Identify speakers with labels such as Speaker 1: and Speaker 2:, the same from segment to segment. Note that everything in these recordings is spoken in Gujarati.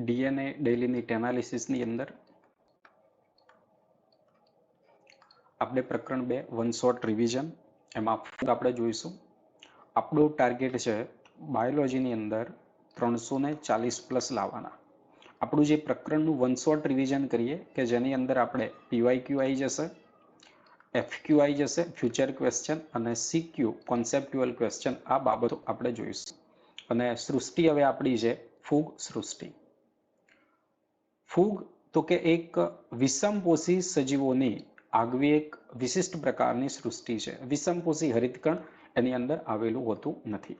Speaker 1: ડીએનએ ડેલી નીટ એનાલિસિસની અંદર આપણે પ્રકરણ 2 વન શોર્ટ રિવિઝન એમાં આપણે જોઈશું. આપણો ટાર્ગેટ છે બાયોલોજીની અંદર 340 પ્લસ લાવવાના. આપણું જે પ્રકરણનું વન શોર્ટ રિવિઝન કરીએ કે જેની અંદર આપણે પીવાયક્યુ આવી જશે, એફક્યુ આવી જશે, ફ્યુચર ક્વેશ્ચન અને સીક્યુ કોન્સેપ્ટ્યુઅલ ક્વેશ્ચન. આ બાબતો આપણે જોઈશું. અને સૃષ્ટિ હવે આપણી છે ફૂગ સૃષ્ટિ. ફૂગ તો કે એક વિષમપોષી સજીવોની આગવી એક વિશિષ્ટ પ્રકારની સૃષ્ટિ છે. વિષમપોષી હરિતકણ એની અંદર આવેલું હોતું નથી.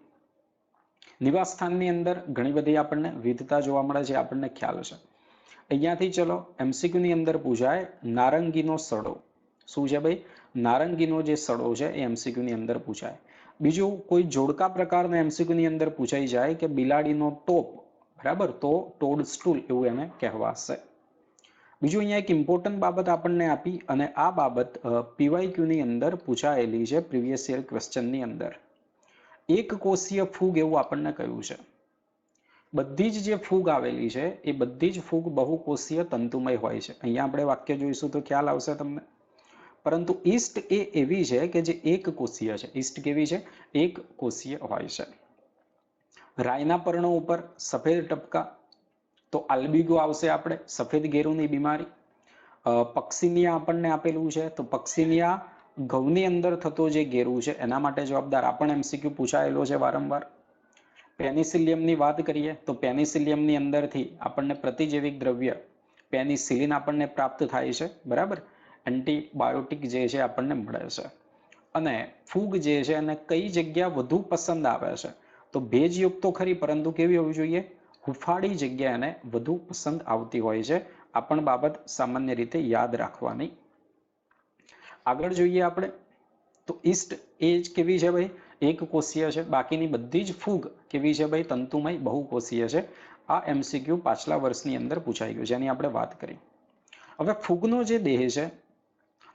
Speaker 1: નિવાસસ્થાનની અંદર ઘણી બધી આપણને વિવિધતા જોવા મળે છે, આપણને ખ્યાલ છે. અહીંયાથી ચલો એમસીક્યુ ની અંદર પૂછાય નારંગીનો સડો. શું છે ભાઈ? નારંગીનો જે સડો છે એ એમસીક્યુ ની અંદર પૂછાય. બીજું કોઈ જોડકા પ્રકારનો એમસીક્યુ ની અંદર પૂછાઈ જાય કે બિલાડીનો ટોપ, બરાબર, તો ટોડ સ્ટૂલ એવું એને કહેવાશે. બીજું અહીંયા એક ઇમ્પોર્ટન્ટ બાબત આપણને આપી અને આ બાબત પીવાયક્યુ ની અંદર પૂછાયેલી છે પ્રીવિયસ યર ક્વેશ્ચનની અંદર. એક કોષીય ફૂગ એવું આપણને કહ્યું છે. બધી જ જે ફૂગ આવેલી છે એ બધી જ ફૂગ બહુકોષીય તંતુમય હોય છે. અહીંયા આપણે વાક્ય જોઈશું તો ખ્યાલ આવશે તમને. પરંતુ ઈસ્ટ એ એવી છે કે જે એક કોષીય છે. ઈસ્ટ કેવી છે? એક કોષીય હોય છે. રાયના પર્ણો ઉપર સફેદ ટપકા, તો આલ્બિગો આવશે આપણે, સફેદ ગેરુની બીમારી. પક્ષીનિયા આપણને આપેલું છે, તો પક્ષીનિયા ઘઉંની અંદર થતો જે ગેરુ છે એના માટે જવાબદાર. આપણને એમસીક્યુ પૂછાયેલો છે વારંવાર. પેનિસિલિયમની વાત કરીએ તો પેનિસિલિયમની અંદરથી આપણને પ્રતિજૈવિક દ્રવ્ય પેનિસિલિન આપણને પ્રાપ્ત થાય છે, બરાબર. એન્ટીબાયોટિક જે છે આપણને મળે છે. અને ફૂગ જે છે એને કઈ જગ્યા વધુ પસંદ આવે છે? તો ભેજયુક્ત તો ખરી, પરંતુ કેવી હોવી જોઈએ? હુફાળી જગ્યા એને વધુ પસંદ આવતી હોય છે. આ પણ બાબત સામાન્ય રીતે યાદ રાખવાની. આગળ જોઈએ આપણે તો ઈસ્ટ એ જ કેવી છે ભાઈ? એક કોષીય છે. બાકીની બધી જ ફૂગ કેવી છે ભાઈ? તંતુમય બહુકોષીય છે. આ એમસીક્યુ પાછલા વર્ષની અંદર પૂછાઈ ગયું છે, એની આપણે વાત કરી. હવે ફૂગનો જે દેહ છે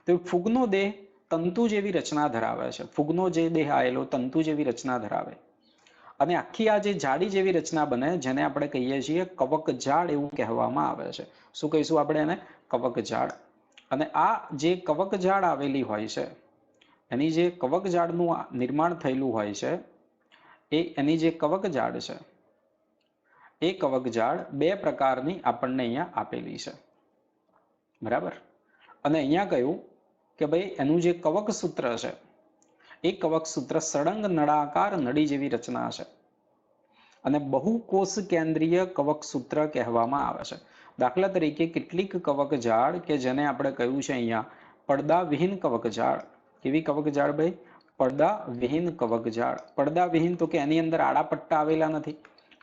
Speaker 1: તો ફૂગનો દેહ તંતુ જેવી રચના ધરાવે છે. ફૂગનો જે દેહ આવેલો તંતુ જેવી રચના ધરાવે અને આખી આ જે જાડી જેવી રચના બને જેને આપણે કહીએ છીએ કવક જાળ એવું કહેવામાં આવે છે. શું કહીશું આપણે એને? કવક જાળ. અને આ જે કવક જાળ આવેલી હોય છે એની જે કવક જાળનું નિર્માણ થયેલું હોય છે એની જે કવક જાળ છે એ કવક જાળ બે પ્રકારની આપણને અહીંયા આપેલી છે, બરાબર. અને અહીંયા કહ્યું કે ભાઈ એનું જે કવક સૂત્ર છે એ કવક સૂત્ર સળંગ નળાકાર નળી જેવી રચના છે અને બહુકોષ કેન્દ્રીય કવક સૂત્ર કહેવામાં આવે છે. દાખલા તરીકે કેટલીક કવક જાળ કે જેને આપણે કહ્યું છે અહીંયા પડદા વિહીન કવક જાળ. કેવી કવક જાળ ભાઈ? પડદા વિહીન કવક જાળ. પડદા વિહીન તો કે એની અંદર આડા પટ્ટા આવેલા નથી.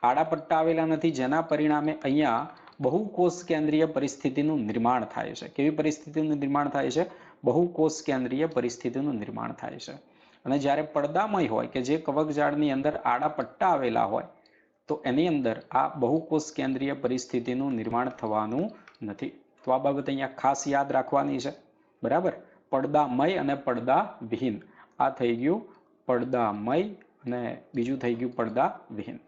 Speaker 1: આડા પટ્ટા આવેલા નથી જેના પરિણામે અહીંયા બહુકોષ કેન્દ્રીય પરિસ્થિતિનું નિર્માણ થાય છે. કેવી પરિસ્થિતિનું નિર્માણ થાય છે? બહુકોષ કેન્દ્રીય પરિસ્થિતિનું નિર્માણ થાય છે. અને જ્યારે પડદામય હોય કે જે કવક જાળની અંદર આડા પટ્ટા આવેલા હોય તો એની અંદર આ બહુકોષ કેન્દ્રીય પરિસ્થિતિનું નિર્માણ થવાનું નથી. તો આ બાબત અહીંયા ખાસ યાદ રાખવાની છે, બરાબર. પડદામય અને પડદા વિહીન. આ થઈ ગયું પડદામય અને બીજું થઈ ગયું પડદા વિહીન.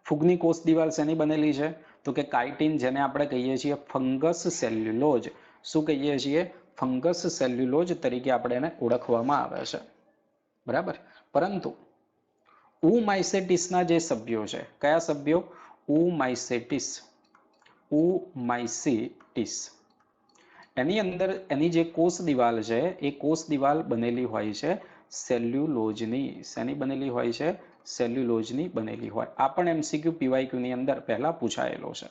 Speaker 1: ફૂગની કોષ દિવાલ શેની બનેલી છે? તો કે કાઇટિન, જેને આપણે કહીએ છીએ ફંગસ સેલ્યુલોજ. શું કહીએ છીએ? ફંગસ સેલ્યુલોજ તરીકે આપણે એને ઓળખવામાં આવે છે, બરાબર. પરંતુ ઉમાઇસેટિસના જે સભ્યો છે, કયા સભ્યો? ઉમાઇસેટિસ. ઉમાઇસેટિસ એની અંદર એની જે કોષ દિવાલ છે એ કોષ દિવાલ બનેલી હોય છે સેલ્યુલોજની. શેની બનેલી હોય છે? સેલ્યુલોજની બનેલી હોય. આ પણ એમસીક્યુ પીવાયક્યુ ની અંદર પહેલા પૂછાયેલો છે.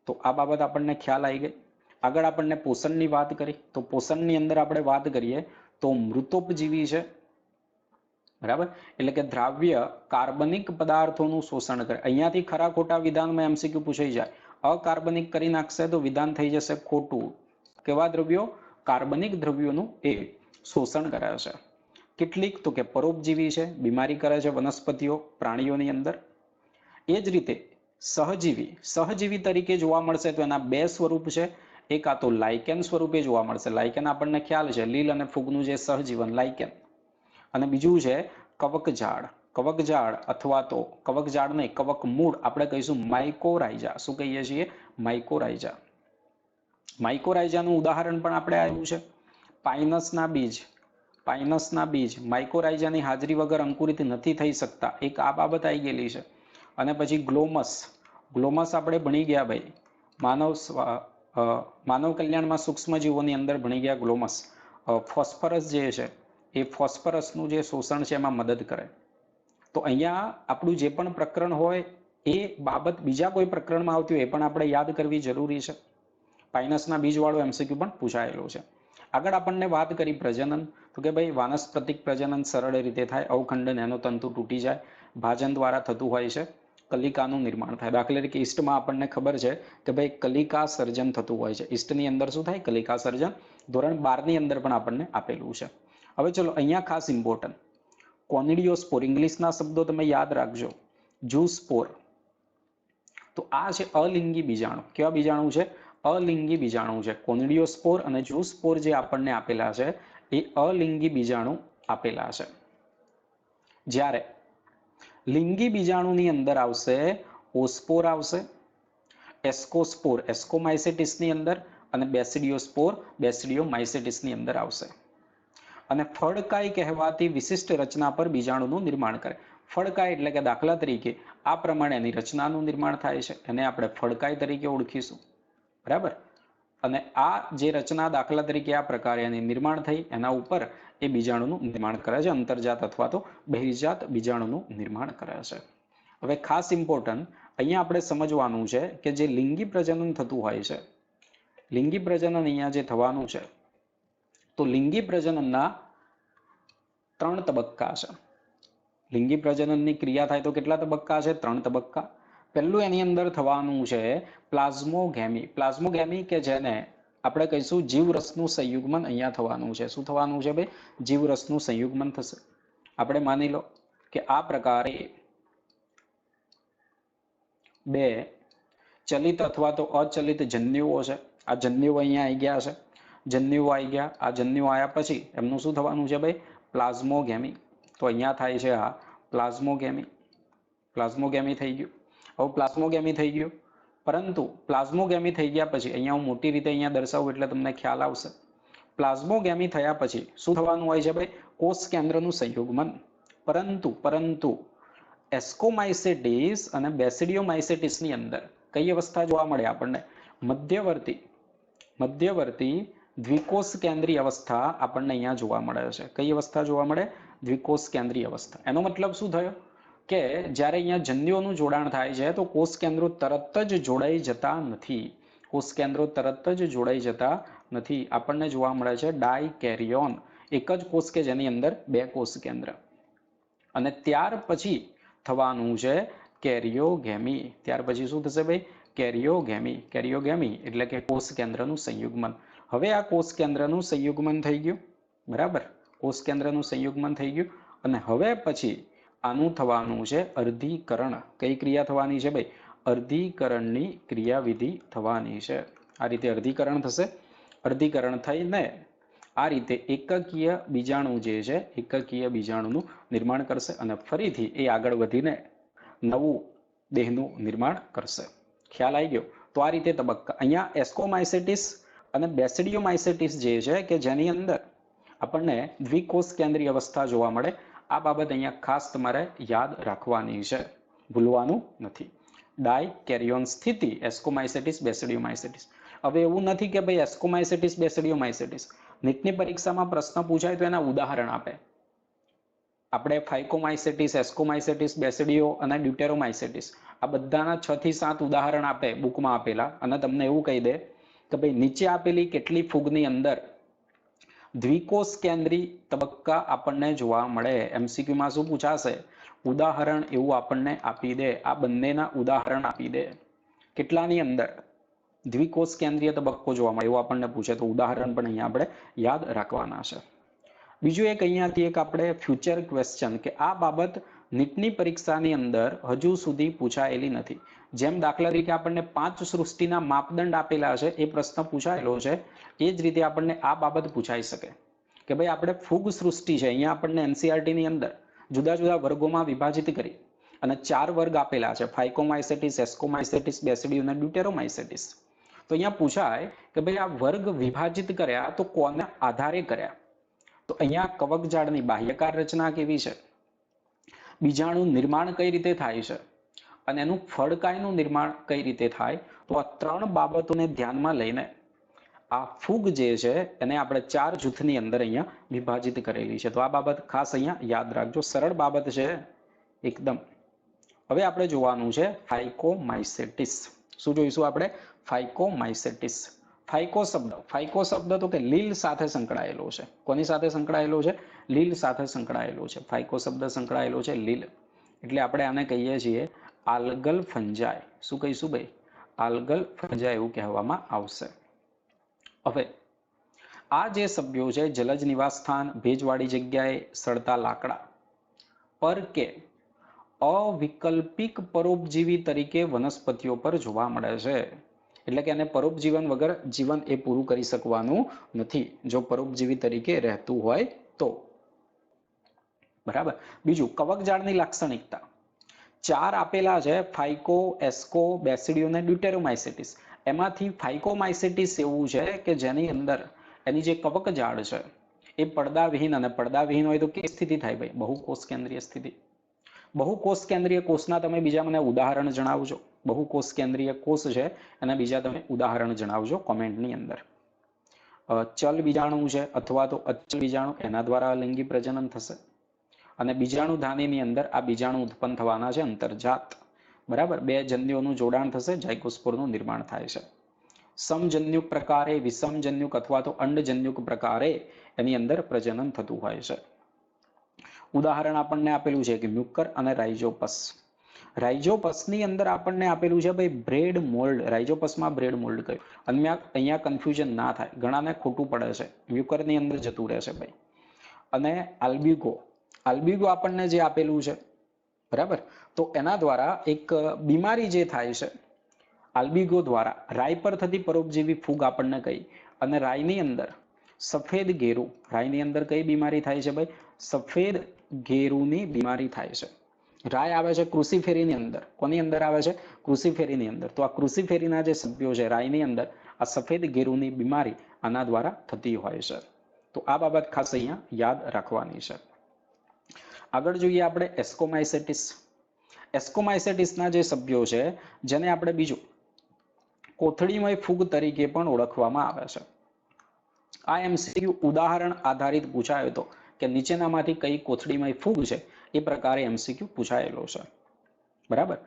Speaker 1: તો આ બાબત આપણને ખ્યાલ આવી ગઈ. આગળ આપણને પોષણની વાત કરી તો પોષણની અંદર આપણે વાત કરીએ તો મૃતોપજીવી છે, બરાબર. એટલે કે દ્રાવ્ય કાર્બનિક પદાર્થોનું શોષણ કરે. અહીંયાથી ખરા ખોટા વિધાનમાં એમસીક્યુ પૂછાઈ જાય. અકાર્બનિક કરી નાખશે તો વિધાન થઈ જશે ખોટું. કેવા દ્રવ્યો? કાર્બનિક દ્રવ્યોનું એ શોષણ કરે છે. કેટલીક તો કે પરોપજીવી છે, બીમારી કરે છે વનસ્પતિઓ પ્રાણીઓની અંદર. એ જ રીતે સહજીવી. સહજીવી તરીકે જોવા મળશે તો એના બે સ્વરૂપ છે. એક આ તો લાઇકેન સ્વરૂપે જોવા મળશે. લાઇકેન આપણને ખ્યાલ છે લીલ અને ફૂગનું જે સહજીવન લાઇકેન. અને બીજું છે કવક જાળ. કવકજાળ અથવા તો કવકજાળ નહીં, કવક મૂળ આપણે કહીશું માઇકોરાઇઝા. શું કહીએ છીએ? માઇકોરાઇઝા. માઇકોરાઇઝાનું ઉદાહરણ પણ આપણે આવ્યું છે. પાઇનસના બીજ, પાઇનસના બીજ માઇકોરાઇઝાની હાજરી વગર અંકુરિત નથી થઈ શકતા. એક આ બાબત આવી ગયેલી છે. અને પછી ગ્લોમસ, ગ્લોમસ આપણે ભણી ગયા ભાઈ, માનવ કલ્યાણમાં સૂક્ષ્મજીવોની અંદર ભણી ગયા ગ્લોમસ. ફોસ્ફરસ જે છે એ ફોસ્ફરસનું જે શોષણ છે એમાં મદદ કરે. તો અહીંયા આપણું જે પણ પ્રકરણ હોય એ બાબત બીજા કોઈ પ્રકરણમાં આવતી હોય એ પણ આપણે યાદ કરવી જરૂરી છે. પાઇનસના બીજવાળો MCQ પણ પૂછાયેલો છે. આગળ આપણને વાત કરી પ્રજનન, તો કે ભાઈ વાનસ્પતિક પ્રજનન સરળ રીતે થાય, અવખંડન એનો તંતુ તૂટી જાય, ભાજન દ્વારા થતું હોય છે, કલિકાનું નિર્માણ થાય. દાખલા તરીકે ઈસ્ટમાં આપણને ખબર છે કે ભાઈ કલિકા સર્જન થતું હોય છે. ઈસ્ટની અંદર શું થાય? કલિકા સર્જન. ધોરણ 12 ની અંદર પણ આપણને આપેલું છે. હવે ચલો અહીંયા ખાસ ઇમ્પોર્ટન્ટ, કોનિડિયોસ્પોર, ઇંગ્લિશના શબ્દો તમે યાદ રાખજો. ઝૂસ્પોર, તો આ છે અલિંગી બીજાણુ. કેવા બીજાણુ છે? અલિંગી બીજાણુ છે. કોનિડિયોસ્પોર અને ઝૂસ્પોર જે આપણને આપેલા છે એ અલિંગી બીજાણુ આપેલા છે. જ્યારે લિંગી બીજાણુની અંદર આવશે ઓસ્પોર આવશે, એસ્કોસ્પોર એસ્કોમાઇસેટિસની અંદર, અને બેસિડિયોસ્પોર બેસિડિયોમાઇસેટિસની અંદર આવશે. અને ફળકાય કહેવાતી વિશિષ્ટ રચના પર બીજાણુનું નિર્માણ કરે. ફળકાય એટલે કે દાખલા તરીકે આ પ્રમાણે એની રચનાનું નિર્માણ થાય છે, એને આપણે ફળકાય તરીકે ઓળખીશું. બરાબર. અને આ જે રચના દાખલા તરીકે આ પ્રકારે એની નિર્માણ થઈ, એના ઉપર એ બીજાણુનું નિર્માણ કરે છે. અંતર્જાત અથવા તો બહિર્જાત બીજાણુનું નિર્માણ કરે છે. હવે ખાસ ઇમ્પોર્ટન્ટ અહીંયા આપણે સમજવાનું છે કે જે લિંગી પ્રજનન થતું હોય છે, લિંગી પ્રજનન અહીંયા જે થવાનું છે, તો લિંગી પ્રજનનના 3 તબક્કા છે. લિંગી પ્રજનનની ક્રિયા થાય તો કેટલા તબક્કા છે? 3 તબક્કા. પહેલું એની અંદર થવાનું છે પ્લાઝ્મોગેમી. પ્લાઝ્મોગેમી કે જેને આપણે કહીશું જીવરસનું સંયુગ્મન અહીંયા થવાનું છે. શું થવાનું છે ભાઈ? જીવરસનું સંયુગ્મન થશે. આપણે માની લો કે આ પ્રકારે 2 ચલિત અથવા તો અચલિત જન્યુઓ છે. આ જન્યુઓ અહીંયા આવી ગયા છે. જન્યુઓ આવી ગયા. આ જન્યુઓ આવ્યા પછી એમનું શું થવાનું છે ભાઈ? પ્લાઝ્મોગેમી. તો અહીંયા થાય છે આ પ્લાઝ્મોગેમી. પ્લાઝ્મોગેમી થઈ ગયું. હવે પ્લાઝ્મોગેમી થઈ ગયું, પરંતુ પ્લાઝ્મોગેમી થઈ ગયા પછી અહીંયા હું મોટી રીતે અહીંયા દર્શાવું એટલે તમને ખ્યાલ આવશે. પ્લાઝ્મોગેમી થયા પછી શું થવાનું હોય છે ભાઈ? કોષ કેન્દ્રનું સંયુગ્મન. પરંતુ એસ્કોમાઇસેટિસ અને બેસિડિયોમાઇસેટિસની અંદર કઈ અવસ્થા જોવા મળે આપણને? મધ્યવર્તી દ્વિકોષ કેન્દ્રીય અવસ્થા આપણને અહીંયા જોવા મળે છે. કઈ અવસ્થા જોવા મળે? દ્વિકોષ કેન્દ્રીય અવસ્થા. એનો મતલબ શું થયો કે જ્યારે અહીંયા જન્યુઓનું જોડાણ થાય છે તો કોષ કેન્દ્રો તરત જ જોડાઈ જતા નથી. કોષ કેન્દ્રો તરત જ જોડાઈ જતા નથી. આપણને જોવા મળે છે ડાયકેરિયોન, એક જ કોષ કે જેની અંદર 2 કોષ કેન્દ્ર. અને ત્યાર પછી થવાનું છે કેરિયોગેમી. ત્યાર પછી શું થશે ભાઈ? કેરિયોગેમી. કેરિયોગેમી એટલે કે કોષ કેન્દ્રનું સંયુગ્મન. હવે આ કોષ કેન્દ્રનું સંયુગ્મન થઈ ગયું. બરાબર. કોષ કેન્દ્રનું સંયુગ્મન થઈ ગયું. અને હવે પછી આનું થવાનું છે અર્ધીકરણ. કઈ ક્રિયા થવાની છે ભાઈ? અર્ધીકરણની ક્રિયાવિધિ થવાની છે. આ રીતે અર્ધીકરણ થશે. અર્ધીકરણ થઈને આ રીતે એકકીય બીજાણુ જે છે, એકકીય બીજાણુનું નિર્માણ કરશે અને ફરીથી એ આગળ વધીને નવું દેહનું નિર્માણ કરશે. ખ્યાલ આવી ગયો? તો આ રીતે તબક્કા. અહીંયા એસ્કોમાઇસેટિસ અને બેસિડિયોમાઇસેટિસ જે છે કે જેની અંદર આપણને દ્વિકોષ કેન્દ્રીય અવસ્થા જોવા મળે. આ બાબત અહીંયા ખાસ તમારે યાદ રાખવાની છે, ભૂલવાનું નથી. ડાયકેરિયોન સ્થિતિ એસ્કોમાઇસેટિસ બેસિડિયોમાઇસેટિસ. હવે એવું નથી કે ભાઈ એસ્કોમાઇસેટિસ બેસિડિયોમાઇસેટિસ નીટની પરીક્ષામાં પ્રશ્ન પૂછાય તો એના ઉદાહરણ આપે. આપણે ફાઇકોમાઇસેટિસ, એસ્કોમાઇસેટિસ, બેસિડિયો અને ડ્યુટેરોમાઇસેટિસ આ બધાના 6 થી 7 ઉદાહરણ આપે બુકમાં આપેલા, અને તમને એવું કહી દે કે ભાઈ નીચે આપેલી કેટલી ફૂગની અંદર દ્વિકોષ કેન્દ્રી તબક્કા આપણને જોવા મળે. MCQમાં શું પૂછાશે? ઉદાહરણ એવું આપણને આપી દે. આ બંનેના ઉદાહરણ આપી દે. કેટલાની અંદર દ્વિકોષ કેન્દ્રીય તબક્કો જોવા મળે એવું આપણને પૂછે તો ઉદાહરણ પણ અહીંયા આપણે યાદ રાખવાના છે. બીજું એક અહીંયાથી એક આપણે ફ્યુચર ક્વેશ્ચન કે આ બાબત નીટની પરીક્ષાની અંદર હજુ સુધી પૂછાયેલી નથી. જેમ દાખલા તરીકે આપણને 5 સૃષ્ટિના માપદંડ આપેલા છે, એ પ્રશ્ન પૂછાયેલો છે. એ જ રીતે આપણને આ બાબત પૂછાઈ શકે કે ભાઈ આપણે ફૂગ સૃષ્ટિ છે, અહીંયા આપણને NCERT ની અંદર જુદા જુદા વર્ગોમાં વિભાજિત કરી અને 4 વર્ગ આપેલા છે, ફાઇકોમાઇસેટિસ, એસ્કોમાઇસેટિસ, બેસિડિયમ અને ડ્યુટેરોમાઇસેટિસ. તો અહીંયા પૂછાય કે ભાઈ આ વર્ગ વિભાજિત કર્યા તો કોના આધારે કર્યા? તો અહીંયા કવકજાળની બાહ્યકાર રચના કેવી છે, બીજાણુ નિર્માણ કઈ રીતે થાય છે અને એનું ફળકાયનું નિર્માણ કઈ રીતે થાય, તો આ 3 બાબતોને ધ્યાનમાં લઈને આ ફૂગ જે છે એને આપણે 4 જૂથની અંદર અહીંયા વિભાજિત કરેલી છે. તો આ બાબત ખાસ અહીંયા યાદ રાખજો, સરળ બાબત છે એકદમ. હવે આપણે જોવાનું છે ફાઇકોમાઇસેટિસ. શું જોઈશું આપણે? ફાઇકોમાઇસેટિસ. ફાઇકો શબ્દ તો કે લીલ સાથે સંકળાયેલો છે. કોની સાથે સંકળાયેલો છે? લીલ સાથે સંકળાયેલો છે. ફાઇકો શબ્દ સંકળાયેલો છે લીલ, એટલે આપણે આને કહીએ છીએ આલ્ગલ ફંજાઈ. શું કહીશું ભાઈ? આલ્ગલ ફંજાઈ એવું કહેવામાં આવશે. હવે આ જે સભ્યો છે, જલજ નિવાસસ્થાન, ભેજવાળી જગ્યાએ, સડતા લાકડા પર કે અવિકલ્પિક પરોપજીવી તરીકે વનસ્પતિઓ પર જોવા મળે છે. એટલે કે એને પરોપજીવન વગર જીવન એ પૂરું કરી શકવાનું નથી, જો પરોપજીવી તરીકે રહેતું હોય તો. બરાબર. બીજું, કવકજાળની લાક્ષણિકતા 4 આપેલા છે, ફાઇકો, એસ્કો, બેસિડિયમ અને ડ્યુટેરોમાઇસેટિસ. એમાંથી ફાઇકોમાઇસેટિસ એવું છે કે જેની અંદર એની જે કવકજાળ છે એ પડદાવિહીન, અને પડદાવિહીન હોય તો કેવી સ્થિતિ થાય ભાઈ? બહુકોષ કેન્દ્રીય સ્થિતિ. બહુકોષ કેન્દ્રીય કોષના તમે બીજા મને ઉદાહરણ જણાવજો. બહુકોષ કેન્દ્રીય કોષ છે અને બીજા તમે ઉદાહરણ જણાવજો કોમેન્ટની અંદર. ચલ બીજાણુ છે અથવા તો અચલ બીજાણુ, એના દ્વારા અલિંગી પ્રજનન થશે. અને બીજાણુધાનીની અંદર આ બીજાણુ ઉત્પન્ન થવાના છે અંતર્જાત. બરાબર. 2 જન્યુઓનું જોડાણ થશે, ઝાયગોસ્પોરનું નિર્માણ થાય છે. સમજન્યુક પ્રકારે, વિષમજન્યુક અથવા તો અંડજન્યુક પ્રકારે એની અંદર પ્રજનન થતું હોય છે. ઉદાહરણ આપણને આપેલું છે કે મ્યુકર અને રાઇઝોપસ. રાઇઝોપસની અંદર આપણને આપેલું છે ભાઈ બ્રેડ મોલ્ડ. રાઇઝોપસમાં બ્રેડ મોલ્ડ કયું? અહીંયા કન્ફ્યુઝન ના થાય, ઘણાને ખોટું પડે છે. મ્યુકરની અંદર જતું રહેશે ભાઈ. અને આલ્બ્યુગો, આલ્બ્યુગો આપણને જે આપેલું છે, બરાબર, તો એના દ્વારા એક બીમારી જે થાય છે આલ્બ્યુગો દ્વારા, રાઈ પર થતી પરોપજીવી ફૂગ આપણને કહી. અને રાઈની અંદર સફેદ ઘેરું, રાઈની અંદર કઈ બીમારી થાય છે ભાઈ? સફેદ ઘેરુની બીમારી થાય છે. રાય આવે છે ક્રુસિફેરીની અંદર. કોની અંદર આવે છે? ક્રુસિફેરીની અંદર. તો આ ક્રુસિફેરીના જે સભ્યો છે રાઈની અંદર, આ સફેદ ઘેરુની બીમારી આના દ્વારા થતી હોય છે. તો આ બાબત ખાસ અહીંયા યાદ રાખવાની છે. આગળ જોઈએ આપણે એસ્કોમાઇસેટિસ. એસ્કોમાઇસેટિસના જે સભ્યો છે જેને આપણે બીજું કોથળીમય ફૂગ તરીકે પણ ઓળખવામાં આવે છે. આ એમસીક્યુ ઉદાહરણ આધારિત પૂછાયો હતો કે નીચેનામાંથી કઈ કોથળીમય ફૂગ છે, એ પ્રકારે એમસીક્યુ પૂછાયેલો છે. બરાબર.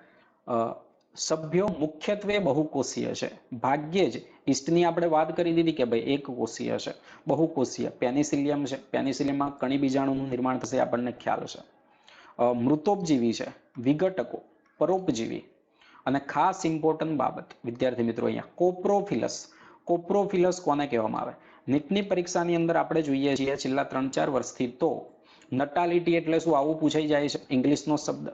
Speaker 1: સભ્યો મુખ્યત્વે બહુકોષીય છે. ભાગ્યે જ ઈસ્ટની આપણે વાત કરી દીધી કે ભાઈ એક કોષીય છે, બહુકોષીય. પેનિસિલિયમ છે, પેનિસિલિયમમાં કણી બીજાણુનું નિર્માણ થશે, આપણને ખ્યાલ છે. મૃતોપજીવી છે, વિઘટકો, પરોપજીવી. અને ખાસ ઇમ્પોર્ટન્ટ બાબત વિદ્યાર્થી મિત્રો અહીંયા કોપ્રોફિલસ. કોપ્રોફિલસ કોને કહેવામાં આવે? નીટની પરીક્ષાની અંદર આપણે જોઈએ છીએ છેલ્લા 3-4 વર્ષથી તો નટાલિટી એટલે શું આવું પૂછાઈ જાય છે, ઇંગ્લિશનો શબ્દ.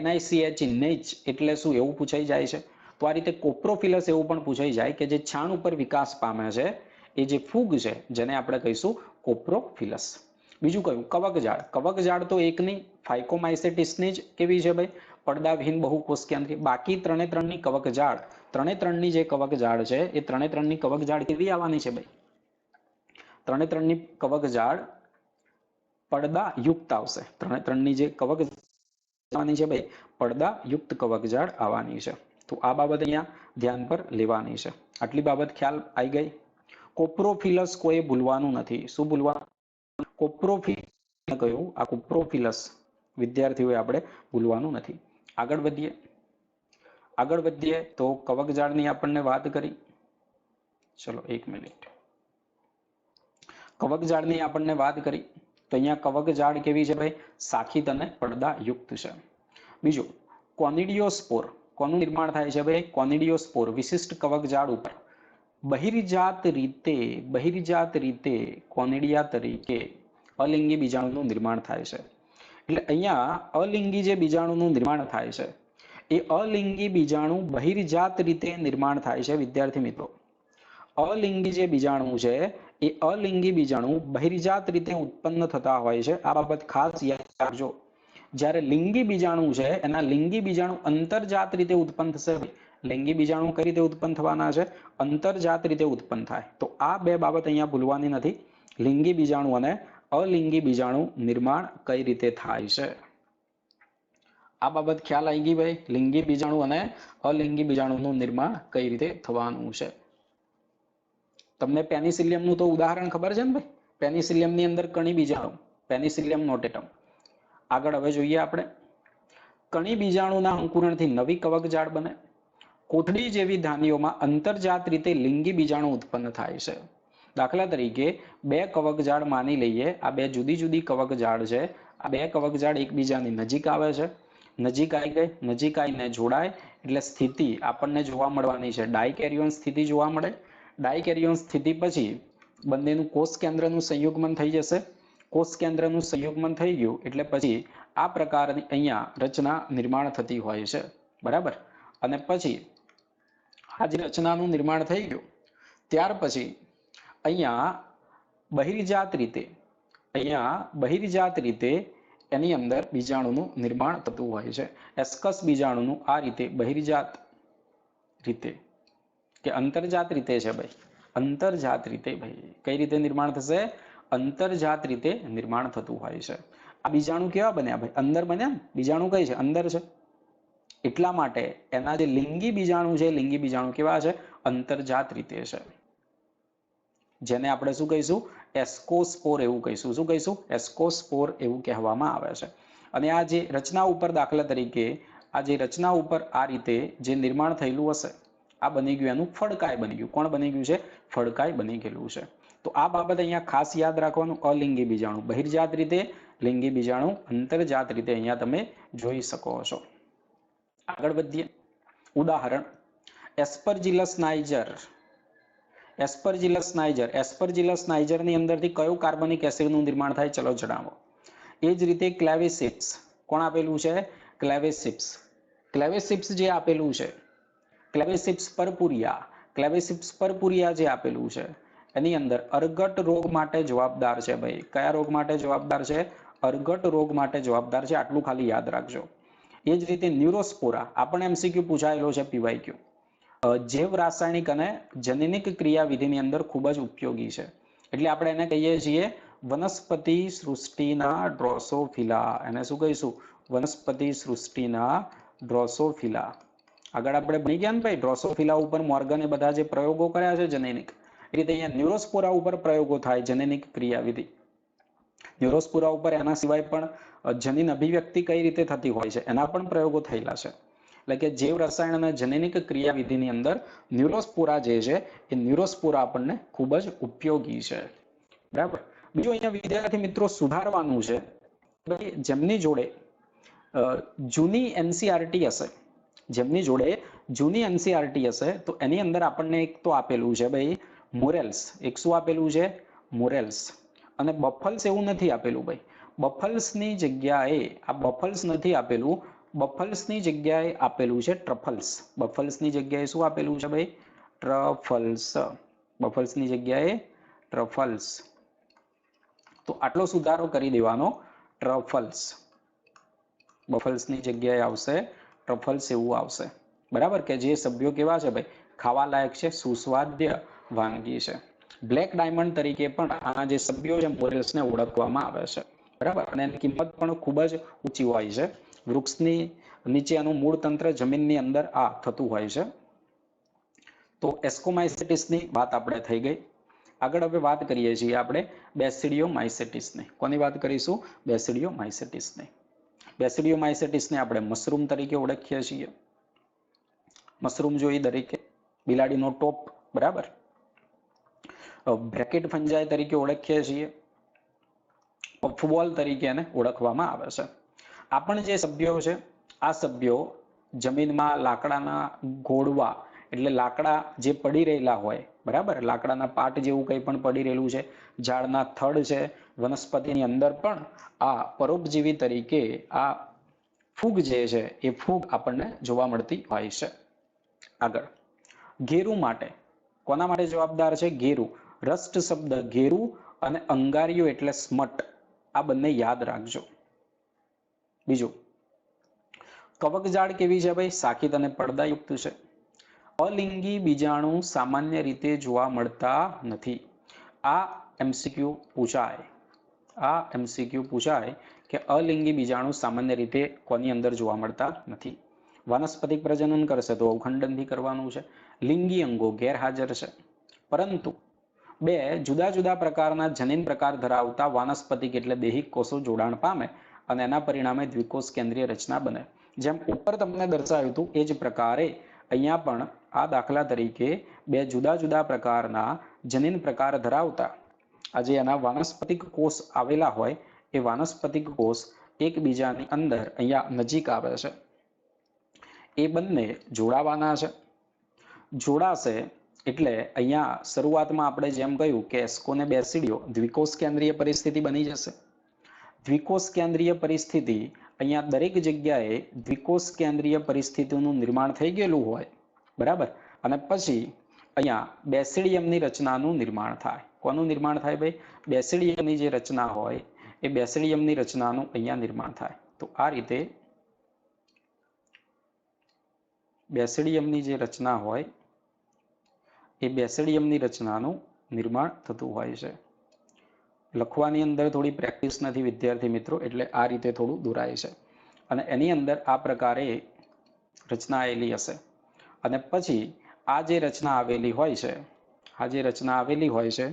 Speaker 1: NICH નેચ એટલે શું એવું પૂછાઈ જાય છે. તો આ રીતે કોપ્રોફિલસ એવું પણ પૂછાઈ જાય કે જે છાણ ઉપર વિકાસ પામે છે એ જે ફૂગ છે જેને આપણે કહીશું કોપ્રોફિલસ. બીજું કયું? કવકજાળ. કવકજાળ તો એકની ફાઇકોમાઇસેટિસની જ કેવી છે ભાઈ? પડદાવિહીન બહુકોષ કેન્દ્રીય. બાકી 3-3ની કવકજાળ, 3-3ની જે કવકજાળ છે એ 3-3ની કવકજાળ કેવી આવવાની છે ભાઈ? 3-3ની કવકજાળ પડદા યુક્ત આવશે. 3-3ની જે કવકજાળ આવવાની છે ભાઈ, પડદા યુક્ત કવકજાળ આવવાની છે. તો આ બાબત અહીંયા ધ્યાન પર લેવાની છે. આટલી બાબત ખ્યાલ આવી ગઈ. કોપ્રોફિલસ કોઈ ભૂલવાનું નથી. શું ભૂલવાનું? કોપ્રોફિલસ કયું? આ કોપ્રોફિલસ વિદ્યાર્થીઓએ આપણે ભૂલવાનું નથી. આગળ વધીએ તો કવકજાળની આપણને વાત કરી. ચલો 1 મિનિટ. કવકજાળની આપણને વાત કરી તો અહીંયા કવકજાળ કેવી છે ભાઈ? શાખિત અને પડદા યુક્ત છે. બીજું કોનિડિયોસ્પોર. કોનું નિર્માણ થાય છે ભાઈ? કોનિડિયોસ્પોર વિશિષ્ટ કવકજાળ ઉપર બહિર્જાત રીતે કોનિડિયા તરીકે અલિંગી બીજાણુનું નિર્માણ થાય છે. એટલે અહીંયા અલિંગી જે બીજાણુનું નિર્માણ થાય છે એ અલિંગી બીજાણુ બહિર્જાત રીતે નિર્માણ થાય છે. વિદ્યાર્થી મિત્રો, અલિંગી જે બીજાણુ છે એ અલિંગી બીજાણુ બહિર્જાત રીતે ઉત્પન્ન થતા હોય છે. આ બાબત ખાસ યાદ રાખજો જ્યારે લિંગી બીજાણુ છે એના લિંગી બીજાણુ અંતરજાત રીતે ઉત્પન્ન થશે. લિંગી બીજાણુ કઈ રીતે ઉત્પન્ન થવાના છે? અંતરજાત રીતે ઉત્પન્ન થાય. તો આ બે બાબત અહીંયા ભૂલવાની નથી. લિંગી બીજાણુ અને અલિંગી બીજાણુ નિર્માણ કઈ રીતે થાય છે? આ બાબત ખ્યાલ આવી ગઈ ભાઈ? લિંગી બીજાણુ અને અલિંગી બીજાણુનું નિર્માણ કઈ રીતે થવાનું છે? તમને પેનિસિલિયમનું તો ઉદાહરણ ખબર છે ને ભાઈ? પેનિસિલિયમની અંદર કણી બીજાણુ, પેનિસિલિયમ નોટેટમ. આગળ હવે જોઈએ આપણે. કણી બીજાણુના અંકુરણથી નવી કવકજાળ બને. કોથળી જેવી ધાનીઓમાં અંતરજાત રીતે લિંગી બીજાણુ ઉત્પન્ન થાય છે. દાખલા તરીકે બે કવકજાળ માની લઈએ. આ બે જુદી જુદી કવકજાળ છે. આ બે કવકજાળ એકબીજાની નજીક આવે છે. નજીક આવી ગઈ, નજીક આવીને જોડાય એટલે સ્થિતિ આપણને જોવા મળવાની છે. ડાયકેરિયોન સ્થિતિ જોવા મળે. ડાયકેરિયોન સ્થિતિ પછી બંનેનું કોષ કેન્દ્રનું સંયુગ્મન થઈ જશે. કોષ કેન્દ્રનું સંયુગ્મન થઈ ગયું એટલે પછી આ પ્રકારની અહીંયા રચના નિર્માણ થતી હોય છે. બરાબર. અને પછી આ જે રચનાનું નિર્માણ થઈ ગયું ત્યાર પછી અહીંયા બહિર્જાત રીતે એની અંદર બીજાણુનું નિર્માણ થતું હોય છે. એસ્કસ બીજાણુનું આ રીતે બહિર્જાત રીતે કે અંતરજાત રીતે છે ભાઈ. અંતરજાત રીતે ભાઈ કઈ રીતે નિર્માણ થશે? અંતરજાત રીતે નિર્માણ થતું હોય છે. આ બીજાણુ કેવા બન્યા ભાઈ? અંદર બન્યા ને. બીજાણુ કઈ છે? અંદર છે. એટલા માટે એના જે લિંગી બીજાણુ છે, લિંગી બીજાણુ કેવા છે? અંતરજાત રીતે છે. જેને આપણે શું કહીશું? એસ્કોસ્પોર એવું કહીશું. શું કહીશું? એસ્કોસ્પોર એવું કહેવામાં આવે છે. અને આ જે રચના ઉપર દાખલા તરીકે આ જે રચના ઉપર આ રીતે જે નિર્માણ થયેલું હશે આ બની ગયું એનું ફડકાય બની ગયું. કોણ બની ગયું છે? ફડકાય બની ગયેલું છે. તો આ બાબત અહીંયા ખાસ યાદ રાખવાનું. અલિંગી બીજાણુ બહિર્જાત રીતે, લિંગી બીજાણુ અંતરજાત રીતે અહીંયા તમે જોઈ શકો છો. આગળ વધીએ. ઉદાહરણ એસ્પરજીલસ નાઇજર. એસ્પરજીલસ નાઇજરની અંદરથી કયું કાર્બનિક એસિડનું નિર્માણ થાય? ચલો જણાવો. એ જ રીતે ક્લેવેસિપ્સ. કોણ આપેલું છે? ક્લેવેસિપ્સ. ક્લેવેસિપ્સ જે આપેલું છે, ક્લેવેસિપ્સ પરપુરિયા જે આપેલું છે એની અંદર અર્ગટ રોગ માટે જવાબદાર છે ભાઈ. કયા રોગ માટે જવાબદાર છે? અર્ગટ રોગ માટે જવાબદાર છે. આટલું ખાલી યાદ રાખજો. એ જ રીતે ન્યુરોસ્પોરા આપણને એમસીક્યુ પૂછાયેલો છે, પીવાયક્યુ. જૈવ રાસાયણિક અને જનનિક ક્રિયાવિધિની અંદર ખૂબ જ ઉપયોગી છે. એટલે આપણે એને કહીએ છીએ વનસ્પતિ સૃષ્ટિના ડ્રોસોફિલા. એને શું કહીશું? વનસ્પતિ સૃષ્ટિના ડ્રોસોફિલા. આગળ આપણે ભણી ગયા ને ભાઈ ડ્રોસોફિલા ઉપર મોર્ગને બધા જે પ્રયોગો કર્યા છે જનનિક, એ રીતે અહીંયા ન્યુરોસ્પોરા ઉપર પ્રયોગો થાય જનનિક ક્રિયાવિધિ. ન્યુરોસ્પોરા ઉપર એના સિવાય પણ જનીન અભિવ્યક્તિ કઈ રીતે થતી હોય છે એના પણ પ્રયોગો થયેલા છે. એટલે કે જૈવ રસાયણ અને જનનિક ક્રિયાવિધિની અંદર ન્યુરોસ્પોરા જે છે એ ન્યુરોસ્પોરા આપણને ખૂબ જ ઉપયોગી છે. બરાબર. બીજું અહીંયા વિદ્યાર્થી મિત્રો સુધારવાનું છે જેમની જોડે જૂની એનસીઆરટી હશે, જેમની જોડે જૂની એનસીઆરટી હશે તો એની અંદર આપણને એક તો આપેલું છે ભાઈ મોરેલ્સ. એક શું આપેલું છે? મોરેલ્સ. અને બફલ્સ એવું નથી આપેલું ભાઈ. બફલ્સની જગ્યાએ આ બફલ્સ નથી આપેલું. બફલ્સની જગ્યાએ આપેલું છે ટ્રફલ્સ. બફલ્સની જગ્યાએ શું આપેલું છે ભાઈ? ટ્રફલ્સ. બફલ્સની જગ્યાએ ટ્રફલ્સ. તો આટલો સુધારો કરી દેવાનો. ટ્રફલ્સ. બફલ્સની જગ્યાએ આવશે ટ્રફલ્સ એવું આવશે. બરાબર. કે જે સભ્યો કેવા છે ભાઈ? ખાવા લાયક છે, સુસ્વાદ્ય વાનગી છે. બ્લેક ડાયમંડ તરીકે પણ આના જે સભ્યો છે મોરેલ્સને ઓળખવામાં આવે છે. બરાબર. અને એની કિંમત પણ ખૂબ જ ઊંચી હોય છે. વૃક્ષની નીચે એનું મૂળ તંત્ર જમીનની અંદર આ થતું હોય છે. તો એસ્કોમાઇસેટિસની વાત આપણે થઈ ગઈ. આગળ હવે વાત કરીએ છીએ આપણે બેસિડિયોમાઇસેટિસની. કોની વાત કરીશું? બેસિડિયોમાઇસેટિસની. બેસિડિયોમાઇસેટિસને આપણે મશરૂમ તરીકે ઓળખીએ છીએ. મશરૂમ જોઈ દરેકે. બિલાડીનો ટોપ. બરાબર. બ્રેકેટ ફંજાઈ તરીકે ઓળખીએ છીએ. પફબોલ તરીકે એને ઓળખવામાં આવે છે. આ પણ જે સભ્યો છે આ સભ્યો જમીનમાં લાકડાના ઘોડવા એટલે લાકડા જે પડી રહેલા હોય, બરાબર, લાકડાના પાટ જેવું કંઈ પણ પડી રહેલું છે, ઝાડના થડ છે, વનસ્પતિની અંદર પણ આ પરોપજીવી તરીકે આ ફૂગ જે છે એ ફૂગ આપણને જોવા મળતી હોય છે. આગળ ઘેરું માટે કોના માટે જવાબદાર છે? ઘેરું. રસ્ટ શબ્દ ઘેરું અને અંગારિયો એટલે સ્મટ. આ બંને યાદ રાખજો. બીજું, કવકજાળ કેવી છે ભાઈ? શાખિત અને પડદાયુક્ત છે. અલિંગી બીજાણુ સામાન્ય રીતે જોવા મળતા નથી. આ એમસીક્યુ પૂછાય. આ એમસીક્યુ પૂછાય કે અલિંગી બીજાણુ સામાન્ય રીતે કોની અંદર જોવા મળતા નથી. વાનસ્પતિક પ્રજનન કરશે તો અવખંડનથી કરવાનું છે. લિંગી અંગો ગેરહાજર છે. પરંતુ બે જુદા જુદા પ્રકારના જનીન પ્રકાર ધરાવતા વાનસ્પતિક એટલે દૈહિક કોષો જોડાણ પામે અને એના પરિણામે દ્વિકોષ કેન્દ્રીય રચના બને. જેમ ઉપર તમને દર્શાવ્યું હતું એ જ પ્રકારે અહીંયા પણ આ દાખલા તરીકે બે જુદા જુદા પ્રકારના જનીન પ્રકાર ધરાવતા આજે એના વાનસ્પતિક કોષ આવેલા હોય એ વાનસ્પતિક કોષ એકબીજાની અંદર અહીંયા નજીક આવે છે. એ બંને જોડાવાના છે. જોડાશે એટલે અહીંયા શરૂઆતમાં આપણે જેમ કહ્યું કે એસ્કોને બેસિડિયો દ્વિકોષ કેન્દ્રીય પરિસ્થિતિ બની જશે. દ્વિકોષ કેન્દ્રીય પરિસ્થિતિ અહીંયા દરેક જગ્યાએ દ્વિકોષ કેન્દ્રીય પરિસ્થિતિનું નિર્માણ થઈ ગયેલું હોય, બરાબર. અને પછી અહીંયા બેસિડિયમની રચનાનું નિર્માણ થાય. કોનું નિર્માણ થાય ભાઈ? બેસિડિયમની જે રચના હોય એ બેસિડિયમની રચનાનું અહીંયા નિર્માણ થાય. તો આ રીતે બેસિડિયમની જે રચના હોય એ બેસિડિયમની રચનાનું નિર્માણ થતું હોય છે. લખવાની અંદર થોડી પ્રેક્ટિસ નથી વિદ્યાર્થી મિત્રો, એટલે આ રીતે થોડું દોરાય છે. અને એની અંદર આ પ્રકારે રચના આવેલી હશે. અને પછી આ જે રચના આવેલી હોય છે, આ જે રચના આવેલી હોય છે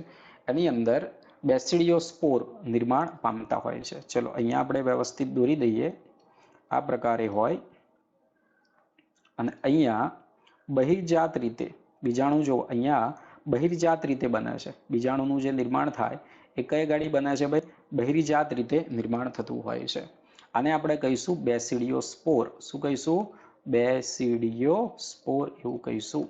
Speaker 1: એની અંદર બેસિડિયોસ્પોર નિર્માણ પામતા હોય છે. ચલો અહીંયા આપણે વ્યવસ્થિત દોરી દઈએ. આ પ્રકારે હોય અને અહીંયા બહિર્જાત રીતે બીજાણુ જો અહીંયા બહિર્જાત રીતે બને છે. બીજાણુનું જે નિર્માણ થાય એ કઈ ગાડી બને છે ભાઈ? બહિર્જાત રીતે નિર્માણ થતું હોય છે. આને આપણે કહીશું બેસિડિયોસ્પોર. શું કહીશું? બેસિડિયોસ્પોર એવું કહીશું.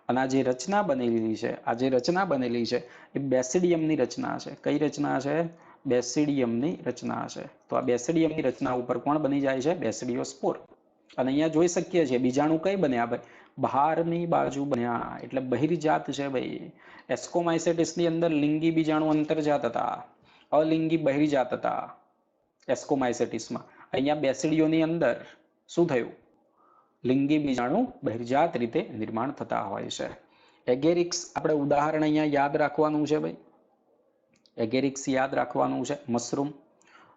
Speaker 1: અને આ જે રચના બનેલી છે, આ જે રચના બનેલી છે એ બેસિડિયમની રચના છે. કઈ રચના છે? બેસિડિયમની રચના છે. તો આ બેસિડિયમની રચના ઉપર કોણ બની જાય છે? બેસિડિયોસ્પોર. અને અહીંયા જોઈ શકીએ છીએ બીજાણુ કઈ બન્યા ભાઈ? બહારની બાજુ બન્યા, એટલે બહિર્જાત છે ભાઈ. એસ્કોમાઇસેટિસની અંદર લિંગી બીજાણુ અંતર્જાત હતા, અલિંગી બહિર્જાત હતા એસ્કોમાઇસેટિસમાં. અહીંયા બેસિડિયોની અંદર શું થયું? લિંગી બીજાણુ બહિર્જાત રીતે નિર્માણ થતા હોય છે. એગેરિક્સ આપણે ઉદાહરણ અહીંયા યાદ રાખવાનું છે ભાઈ. એગેરિક્સ યાદ રાખવાનું છે. મશરૂમ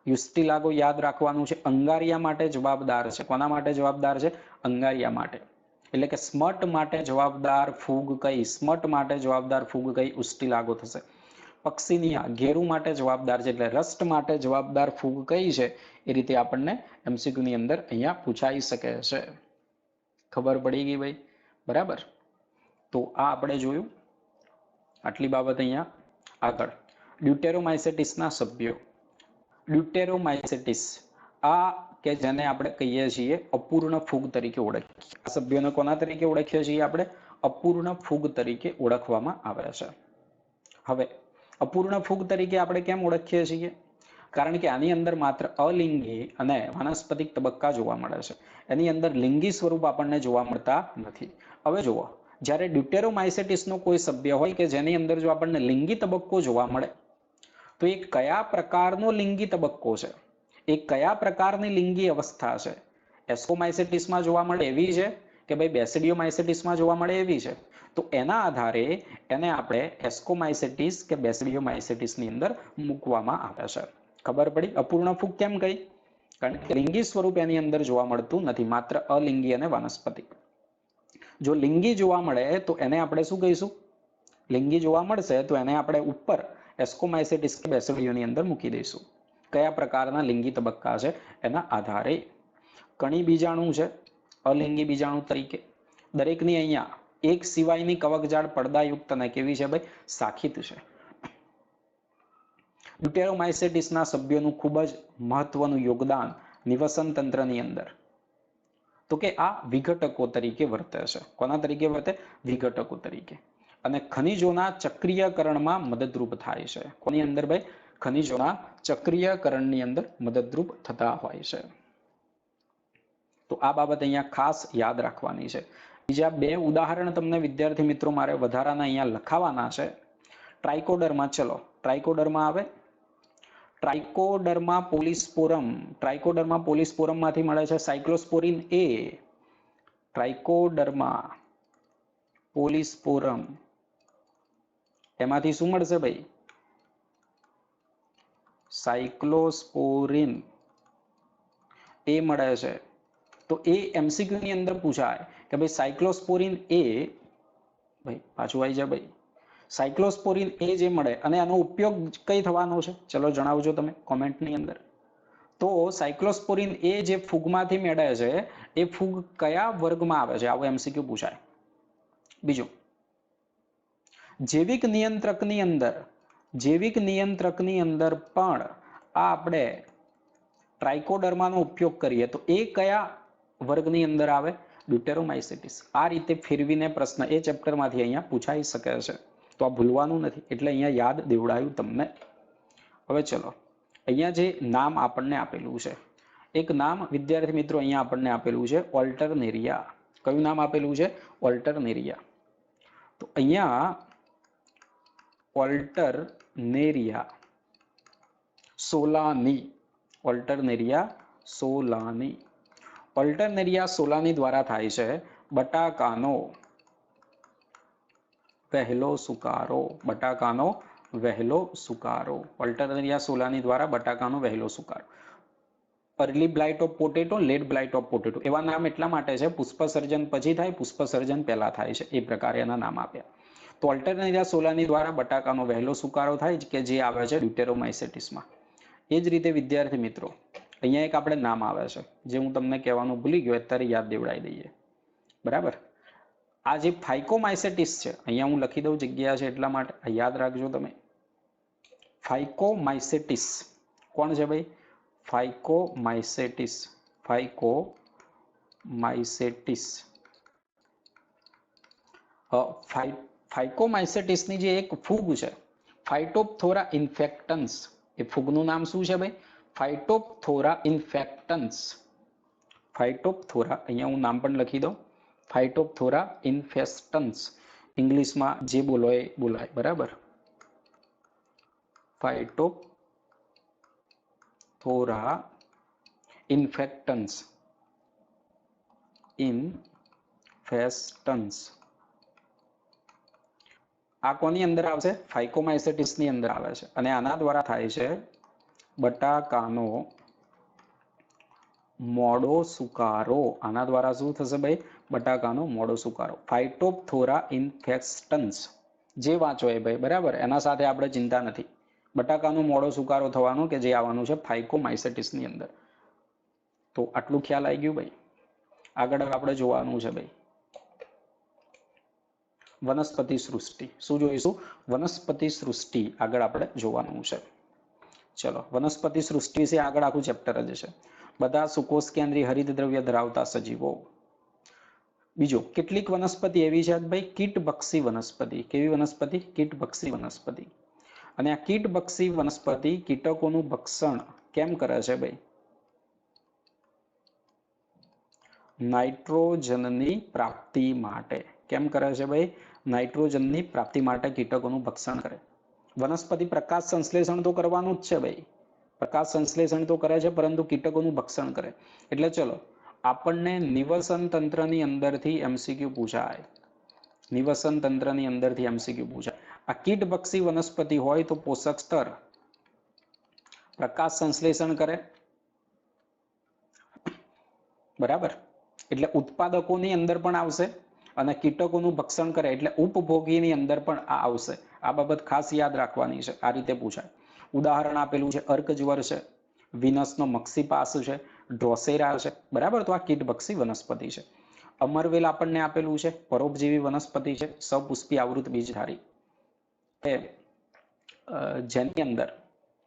Speaker 1: યુસ્ટિલાગો યાદ રાખવાનું છે. અંગારિયા માટે જવાબદાર છે. કોના માટે જવાબદાર છે? અંગારિયા માટે. એટલે કે સ્મટ માટે જવાબદાર ફૂગ કઈ? સ્મટ માટે જવાબદાર ફૂગ કઈ? ઉસ્ટિલાગો થશે. પક્ષીનિયા ઘેરુ માટે જવાબદાર છે, એટલે રસ્ટ માટે જવાબદાર ફૂગ કઈ છે? એ રીતે આપણને એમસીક્યુ ની અંદર અહીંયા પૂછાઈ શકે છે. ખબર પડી ગઈ ભાઈ? બરાબર. તો આ આપણે જોયું. આટલી બાબત અહીંયા. આગળ ડ્યુટેરોમાઇસેટિસના સભ્યો. ડ્યુટેરોમાઇસેટિસ આ કે જેને આપણે કહીએ છીએ અપૂર્ણ ફૂગ તરીકે ઓળખીએ. આ સભ્યોને કોના તરીકે ઓળખીએ છીએ આપણે? અપૂર્ણ ફૂગ તરીકે ઓળખવામાં આવે છે. હવે અપૂર્ણ ફૂગ તરીકે આપણે કેમ ઓળખીએ છીએ? કારણ કે આની અંદર માત્ર અલિંગી અને વાનસ્પતિક તબક્કા જોવા મળે છે. એની અંદર લિંગી સ્વરૂપ આપણને જોવા મળતા નથી. હવે જુઓ, જ્યારે ડ્યુટેરોમાઇસેટિસનો કોઈ સભ્ય હોય કે જેની અંદર જો આપણને લિંગી તબક્કો જોવા મળે તો એ કયા પ્રકારનો લિંગી તબક્કો છે? એ કયા પ્રકારની લિંગી અવસ્થા છે? એસ્કોમાઇસેટિસમાં જોવા મળે એવી છે કે ભાઈ બેસિડિયોમાઇસેટિસમાં જોવા મળે એવી છે? તો એના આધારે એને આપણે એસ્કોમાઇસેટિસ કે બેસિડિયોમાઇસેટિસની અંદર મૂકવામાં આવે છે. ખબર પડી? અપૂર્ણ ફૂગ કેમ કહી? કારણ કે લિંગી સ્વરૂપ એની અંદર જોવા મળતું નથી, માત્ર અલિંગી અને વાનસ્પતિક. જો લિંગી જોવા મળે તો એને આપણે શું કહીશું? લિંગી જોવા મળશે તો એને આપણે ઉપર એસ્કોમાઇસેટિસ કે બેસિડિયોની અંદર મૂકી દઈશું. કયા પ્રકારના લિંગી તબક્કા છે એના આધારે. કણી બીજાણુ છે અલિંગી બીજાણુ તરીકે. દરેકની અહીંયા એક સિવાયની કવકજાળ પડદાયુક્ત અને કેવી છે ભાઈ? શાખિત છે. ડ્યુટેરોમાઇસેટિસના સભ્યોનું ખૂબ જ મહત્વનું યોગદાન નિવસન તંત્રની અંદર તો કે આ વિઘટકો તરીકે વર્તે છે. કોના તરીકે વર્તે? વિઘટકો તરીકે. અને ખનિજોના ચક્રીયકરણમાં મદદરૂપ થાય છે. કોની અંદર ભાઈ? ખનિજોના ચક્રીયકરણની અંદર મદદરૂપ થતા હોય છે. તો આ બાબત અહીંયા ખાસ યાદ રાખવાની છે. બીજા બે ઉદાહરણ તમને વિદ્યાર્થી મિત્રો મારે વધારાના અહીંયા લખાવાના છે. ટ્રાઇકોડરમાં ચલો ટ્રાઇકોડરમાં આવે. ટ્રાઇકોડર્મા પોલિસ્પોરમમાંથી મળે છે સાયક્લોસ્પોરિન એ. ટ્રાઇકોડર્મા પોલિસ્પોરમ એમાંથી શું મળશે ભાઈ? સાયક્લોસ્પોરિન એ મળે છે. તો એ એમસીક્યુ ની અંદર પૂછાય કે ભાઈ સાયક્લોસ્પોરિન એ, ભાઈ પાછું આવી જાય ભાઈ, સાયક્લોસ્પોરિન એ જે મળે અને આનો ઉપયોગ કઈ થવાનો છે, ચલો જણાવજો તમે કોમેન્ટની અંદર. તો સાયક્લોસ્પોરિન એ જે ફૂગમાંથી મેળે છે એ ફૂગ કયા વર્ગમાં આવે છે, આવો એમસીક્યુ પૂછાય. બીજું, જૈવિક નિયંત્રકની અંદર પણ આ આપણે ટ્રાઇકોડર્માનો ઉપયોગ કરીએ તો એ કયા વર્ગની અંદર આવે? ડ્યુટેરોમાઇસેટિસ. આ રીતે ફેરવીને પ્રશ્ન એ ચેપ્ટરમાંથી અહીંયા પૂછાઈ શકે છે. તો આ ભૂલવાનું નથી, એટલે અહીંયા યાદ દેવડાયું તમને. હવે ચલો, અહીંયા જે નામ આપણને આપેલું છે, એક નામ વિદ્યાર્થી મિત્રો અહીંયા આપણને આપેલું છે ઓલ્ટરનેરિયા. કયું નામ આપેલું છે? ઓલ્ટરનેરિયા. તો અહીંયા ઓલ્ટરનેરિયા સોલાની, ઓલ્ટરનેરિયા સોલાની, ઓલ્ટરનેરિયા સોલાની દ્વારા થાય છે બટાકાનો વહેલો સુકારો. બટાકાનો વહેલો સુકારો. ઓલ્ટરનેરિયા સોલાની દ્વારા બટાકાનો વહેલો સુકારો. Early blight of potato, late blight of potato, એવા નામ એટલા માટે છે પુષ્પ સર્જન પછી થાય, પુષ્પ સર્જન પહેલા થાય છે, એ પ્રકારે એના નામ આપ્યા. તો ઓલ્ટરનેરિયા સોલાની દ્વારા બટાકાનો વહેલો સુકારો થાય કે જે આવે છે ડ્યુટેરોમાઇસેટિસમાં. એ જ રીતે વિદ્યાર્થી મિત્રો અહીંયા એક આપણે નામ આવે છે જે હું તમને કહેવાનું ભૂલી ગયો, અત્યારે યાદ દેવડાવી દઈએ. બરાબર, આ જે ફાઇકોમાઇસેટિસ છે, અહીંયા હું લખી દઉં, જગ્યા છે એટલા માટે યાદ રાખજો તમે. ફાઇકોમાઇસેટિસ કોણ છે ભાઈ? ફાઇકોમાઇસેટિસ. ફાઇકોમાઇસેટિસ. ફાઇકોમાઇસેટિસની જે એક ફૂગ છે ફાઇટોપ્થોરા ઇન્ફેક્ટન્સ, એ ફૂગનું નામ શું છે ભાઈ? ફાઇટોપ્થોરા ઇન્ફેક્ટન્સ. ફાઇટોપ્થોરા, અહીંયા હું નામ પણ લખી દઉં, ફાઇટોપ્થોરા ઇન્ફેક્ટન્સ. ઇંગ્લિશમાં જે બોલો એ બોલાય, બરાબર. ફાઇટોપ્થોરા ઇન્ફેક્ટન્સ. આ કોની અંદર આવશે? ફાઇકોમાઇસેટિસની અંદર આવે છે અને આના દ્વારા થાય છે બટાકાનો મોડો સુકારો. આના દ્વારા શું થશે ભાઈ? બટાકાનો મોડો સુકારો. ફાઇટોપ્થોરા ઇન્ફેક્ટન્સ જે વાંચો એ ભાઈ, બરાબર, એના સાથે આપણે ચિંતા નથી. બટાકાનો મોડો સુકારો થવાનો કે જે આવવાનું છે ફાઇકોમાઇસેટિસની અંદર. તો આટલું ખ્યાલ આવી ગયું ભાઈ. આગળ આપણે જોવાનું છે ભાઈ વનસ્પતિ સૃષ્ટિ. શું જોઈશું? વનસ્પતિ સૃષ્ટિ આગળ આપણે જોવાનું છે. ચલો, વનસ્પતિ સૃષ્ટિ વિશે આગળ આખું ચેપ્ટર જ છે. બધા સુકોષ કેન્દ્રી હરિત દ્રવ્ય ધરાવતા સજીવો. બીજો, કેટલીક વનસ્પતિ એવી છે ભાઈ કીટભક્ષી વનસ્પતિ. કેવી વનસ્પતિ? કીટભક્ષી વનસ્પતિ. અને આ કીટભક્ષી વનસ્પતિ કીટકોનું ભક્ષણ કેમ કરે છે ભાઈ? નાઇટ્રોજનની પ્રાપ્તિ માટે. કેમ કરે છે ભાઈ? નાઇટ્રોજનની પ્રાપ્તિ માટે કીટકોનું ભક્ષણ કરે. વનસ્પતિ પ્રકાશ સંશ્લેષણ તો કરવાનું જ છે ભાઈ, પ્રકાશ સંશ્લેષણ તો કરે છે પરંતુ કીટકોનું ભક્ષણ કરે. એટલે ચલો, આપણને નિવસન તંત્રની અંદરથી એમસીક્યુ પૂછાય. નિવસન તંત્રની અંદરથી એમસીક્યુ પૂછાય. આ કીટભક્ષી વનસ્પતિ હોય તો પોષક સ્તર પ્રકાશ સંશ્લેષણ કરે, બરાબર, એટલે ઉત્પાદકોની અંદર પણ આવશે અને કીટકોનું ભક્ષણ કરે એટલે ઉપભોગીની અંદર પણ આ આવશે. આ બાબત ખાસ યાદ રાખવાની છે. આ રીતે પૂછાય. ઉદાહરણ આપેલું છે અર્કજ્વર છે, વિનસનો મક્સીપાસ છે, ડ્રોસેરા છે, બરાબર. તો આ કીટભક્ષી વનસ્પતિ છે. અમરવેલ આપણને આપેલું છે, પરોપજીવી વનસ્પતિ છે, સપુષ્પી આવૃત બીજધારી, જેની અંદર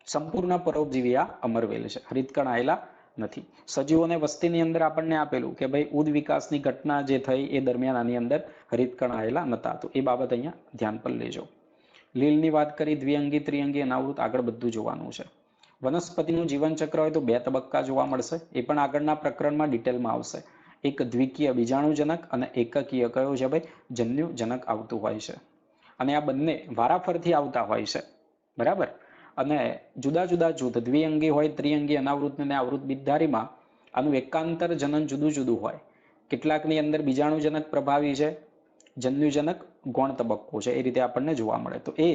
Speaker 1: સંપૂર્ણ પરોપજીવી આ અમરવેલ છે, હરિતકણ આવેલા નથી. સજીવોને વસ્તીની અંદર આપણને આપેલું કે ભાઈ ઉદ વિકાસની ઘટના જે થઈ એ દરમિયાન આની અંદર હરિતકણ આવેલા નતા. તો એ બાબત અહીંયા ધ્યાન પર લેજો. લીલની વાત કરી, દ્વિઅંગી, ત્રિઅંગી, અનાવૃત, આગળ બધું જોવાનું છે. વનસ્પતિનું જીવન ચક્ર હોય તો 2 તબક્કા જોવા મળશે. એ પણ આગળના પ્રકરણમાં ડિટેલમાં આવશે. એક દ્વિકીય બીજાણુજનક અને એકકીય કયો છે ભાઈ? જન્યુજનક આવતું હોય છે. અને આ બંને વારાફરથી આવતા હોય છે, બરાબર. અને જુદા જુદા જૂથ દ્વિઅંગી હોય, ત્રિઅંગી, અનાવૃત અને આવૃત બીજધારીમાં આનું એકાંતર જનન જુદું જુદું હોય. કેટલાકની અંદર બીજાણુજનક પ્રભાવી છે, જન્યુજનક ગૌણ તબક્કો છે, એ રીતે આપણને જોવા મળે. તો એ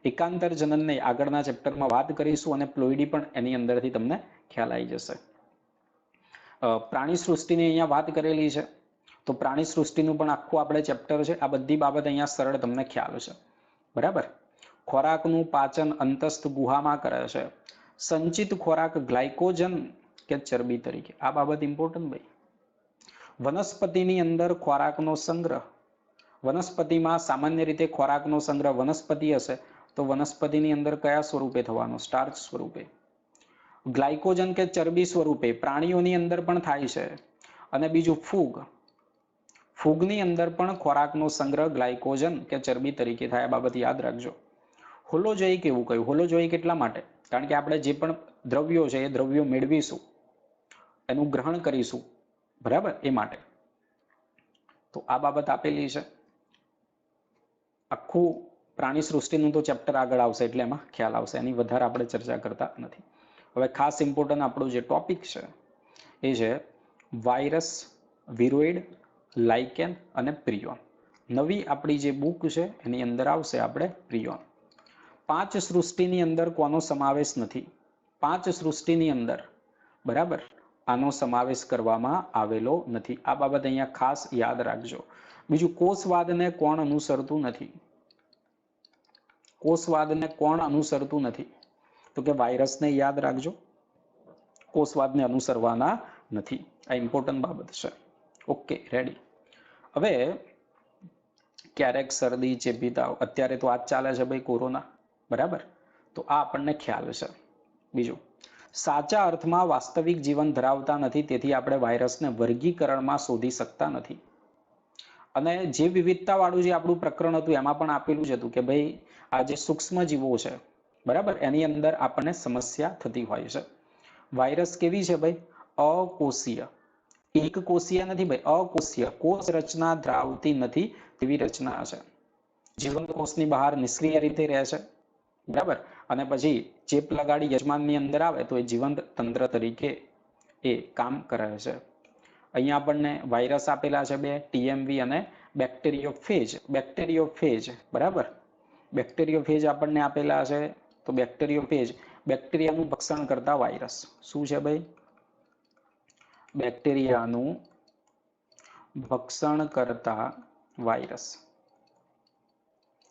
Speaker 1: એકાંતર જનનને આગળના ચેપ્ટરમાં વાત કરીશું અને પ્લોઇડી પણ એની અંદરથી તમને ખ્યાલ આવી જશે. પ્રાણી સૃષ્ટિની અહીંયા વાત કરેલી છે, તો પ્રાણી સૃષ્ટિનું પણ આખું આપણે ચેપ્ટર છે. આ બધી બાબત અહીંયા સરળ તમને ખ્યાલ છે, બરાબર. ખોરાકનું પાચન અંતસ્થ ગુહામાં કરે છે. સંચિત ખોરાક ગ્લાયકોજન કે ચરબી તરીકે, આ બાબત ઇમ્પોર્ટન્ટ ભાઈ. વનસ્પતિની અંદર ખોરાકનો સંગ્રહ, વનસ્પતિમાં સામાન્ય રીતે ખોરાકનો સંગ્રહ વનસ્પતિ હશે તો વનસ્પતિની અંદર કયા સ્વરૂપે થવાનો? સ્ટાર્ચ સ્વરૂપે. ગ્લાયકોજન કે ચરબી સ્વરૂપે પ્રાણીઓની અંદર પણ થાય છે. અને બીજું ફૂગ, ફૂગની અંદર પણ ખોરાકનો સંગ્રહ ગ્લાયકોજન કે ચરબી તરીકે થાય. આ બાબત યાદ રાખજો. હોલોજોઈક એવું કહ્યું. હોલોજોઈક એટલા માટે કારણ કે આપણે જે પણ દ્રવ્યો છે એ દ્રવ્યો મેળવીશું, એનું ગ્રહણ કરીશું, બરાબર, એ માટે. તો આ બાબત આપેલી છે. આખું પ્રાણી સૃષ્ટિનું તો ચેપ્ટર આગળ આવશે એટલે એમાં ખ્યાલ આવશે, એની વધારે આપણે ચર્ચા કરતા નથી. હવે ખાસ ઇમ્પોર્ટન્ટ આપણો જે ટોપિક છે એ છે વાયરસ, વિરોઇડ, લાઇકેન અને પ્રિયોન. નવી આપણી જે બુક છે એની અંદર આવશે આપણે પ્રિયોન. 5 સૃષ્ટિની અંદર કોનો સમાવેશ નથી? 5 સૃષ્ટિની અંદર, બરાબર, આનો સમાવેશ કરવામાં આવેલો નથી. આ બાબત અહીંયા ખાસ યાદ રાખજો. બીજું, કોષવાદને કોણ અનુસરતું નથી? કોષવાદને કોણ અનુસરતું નથી? તો કે વાયરસને યાદ રાખજો, કોષવાદને અનુસરવાના નથી. આ ઇમ્પોર્ટન્ટ બાબત છે. Okay, ready. હવે ક્યારેક શરદી, ચેપી તાવ, અત્યારે તો આ જ ચાલે છે ભાઈ, કોરોના, બરાબર, તો આ આપણને ખ્યાલ છે. બીજું, સાચા અર્થમાં વાસ્તવિક જીવન ધરાવતા નથી, તેથી આપણે વાયરસને વર્ગીકરણમાં શોધી શકતા નથી. અને જે વિવિધતાવાળું જે આપણું પ્રકરણ હતું એમાં પણ આપેલું જ હતું કે ભાઈ આ જે સૂક્ષ્મ જીવો છે, બરાબર, એની અંદર આપણને સમસ્યા થતી હોય છે. વાયરસ કેવી છે ભાઈ? અકોષીય. એક કોષીય નથી ભાઈ, અકોષીય. કોષ રચના ધરાવતી નથી તેવી રચના છે. જીવંત કોષની બહાર નિષ્ક્રિય રીતે રહે છે, બરાબર, અને પછી ચેપ લગાડી યજમાનની અંદર આવે તો એ જીવંત તંત્ર તરીકે એ કામ કરે છે. અહીંયા આપણને વાયરસ આપેલા છે બે, ટીએમવી અને બેક્ટેરિયોફેજ. બેક્ટેરિયોફેજ, બરાબર, બેક્ટેરિયોફેજ આપણને આપેલા છે. તો બેક્ટેરિયોફેજ બેક્ટેરિયાનું ભક્ષણ કરતા વાયરસ. શું છે ભાઈ? બેક્ટેરિયાનું ભક્ષણ કરતા વાયરસ,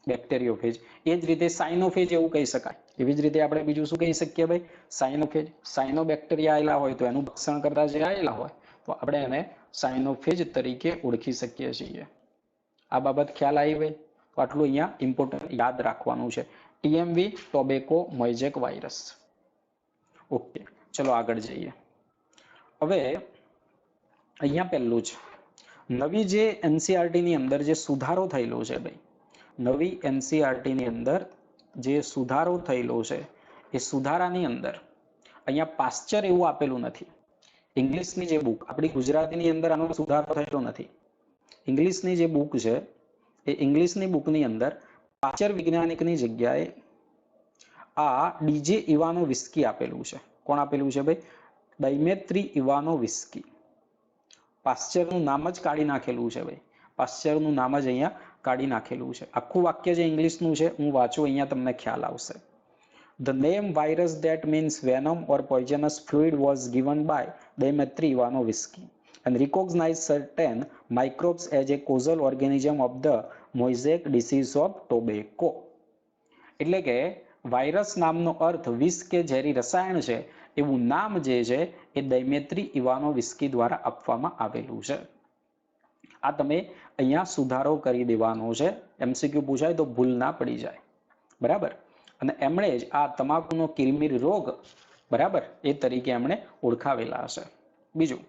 Speaker 1: બેક્ટેરિયોફેજ. એ જ રીતે સાઇનોફેજ એવું કહી શકાય. એવી જ રીતે આપણે બીજું શું કહી શકીએ ભાઈ? સાઇનોફેજ. સાઇનોબેક્ટેરિયા આવેલા હોય તો એનું ભક્ષણ કરતા જે આવેલા હોય તો આપણે એને સાઇનોફેજ તરીકે ઓળખી શકીએ છીએ. આ બાબત ખ્યાલ આવી ભાઈ? તો આટલું અહીંયા ઇમ્પોર્ટન્ટ યાદ રાખવાનું છે. ટીએમવી, ટોબેકો મોઝેક વાયરસ. ઓકે, ચલો આગળ જઈએ. હવે અહીંયા પહેલું જ નવી જે એનસીઆરટી ની અંદર જે સુધારો થયેલો છે ભાઈ, નવી એનસીઆરટી ની અંદર જે સુધારો થયેલો છે એ સુધારાની અંદર અહીંયા પાશ્ચર એવું આપેલું નથી. ઇંગ્લિશની જે બુક, આપણી ગુજરાતીની અંદર આનો સુધારો થયેલો નથી. ઇંગ્લિશની જે બુક છે એ ઇંગ્લિશની બુકની અંદર પાશ્ચર વૈજ્ઞાનિકની જગ્યાએ આ ડીજે ઇવાનોવિસ્કી આપેલું છે. કોણ આપેલું છે ભાઈ? ડાયમેત્રી ઇવાનોવિસ્કી. પાશ્ચરનું નામ જ કાઢી નાખેલું છે ભાઈ. પાશ્ચરનું નામ જ અહીંયા કાઢી નાખેલું છે. આખું વાક્ય જે ઇંગ્લિશનું છે હું વાંચું, અહીંયા તમને ખ્યાલ આવશે. The name virus that means venom or poisonous fluid was given by Dmitry Ivanovsky and recognized certain microbes as a causal organism of the mosaic disease of tobacco. એટલે કે વાયરસ નામનો અર્થ વિષ કે ઝેરી રસાયણ છે એવું નામ જે છે એ દૈમેત્રી ઇવાનોવિસ્કી દ્વારા આપવામાં આવેલું છે. આ તમે અહીંયા સુધારો કરી દેવાનો છે. એમસીક્યુ પૂછાય તો ભૂલ ના પડી જાય, બરાબર. અને એમણે જ આ તમાકુનો કિરમિર રોગ, બરાબર, એ તરીકે એમણે ઓળખાવેલા છે. બીજું,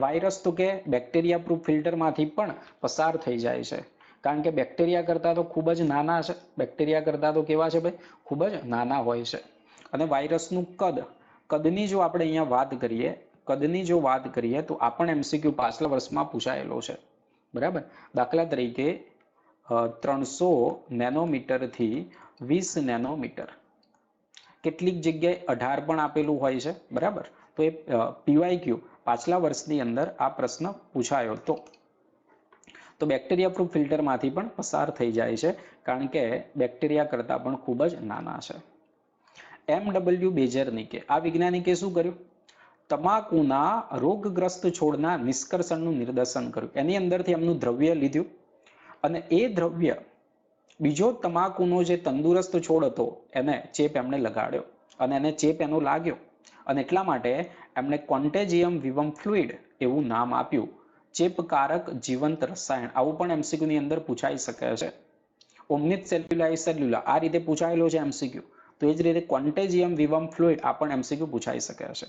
Speaker 1: વાયરસ તો કે બેક્ટેરિયા પ્રૂફ ફિલ્ટરમાંથી પણ પસાર થઈ જાય છે, કારણ કે બેક્ટેરિયા કરતાં તો ખૂબ જ નાના છે. બેક્ટેરિયા કરતાં તો કેવા છે ભાઈ? ખૂબ જ નાના હોય છે. અને વાયરસનું કદની જો આપણે અહીંયા વાત કરીએ, કદની જો વાત કરીએ તો આ પણ એમસીક્યુ પાછલા વર્ષમાં પૂછાયેલો છે, બરાબર. દાખલા તરીકે 300 નેનોમીટરથી 20 નેનોમીટર. કેટલીક જગ્યાએ 18 પણ આપેલું હોય છે, બરાબર. તો એ PYQ પાછલા વર્ષની અંદર આ પ્રશ્ન પૂછાયો હતો. તો બેક્ટેરિયા પ્રૂફ ફિલ્ટરમાંથી પણ પસાર થઈ જાય છે, કારણ કે બેક્ટેરિયા કરતાં પણ ખૂબ જ નાના છે. MW બેજરનિકે આ વૈજ્ઞાનિકે શું કર્યું? તમાકુના રોગગ્રસ્ત છોડના નિષ્કર્ષણનું નિદર્શન કર્યું. એની અંદરથી એમનું દ્રવ્ય લીધું અને એ દ્રવ્ય બીજો તમાકુનો જે તંદુરસ્ત છોડ હતો એને ચેપ એમણે લગાડ્યો અને એને ચેપ એનો લાગ્યો અને એટલા માટે એમણે કોન્ટેજિયમ વિવમ ફ્લુઇડ એવું નામ આપ્યું. ચેપકારક જીવંત રસાયણ. આવું પણ MCQ ની અંદર પૂછાઈ શકે છે. ઓમ્નિત સેલ્યુલા સેલ્યુલા આ રીતે પૂછાયેલો છે MCQ. તો એ જ રીતે કોન્ટેજિયમ વિવમ ફ્લુઇડ આ પણ MCQ પૂછાઈ શકે છે.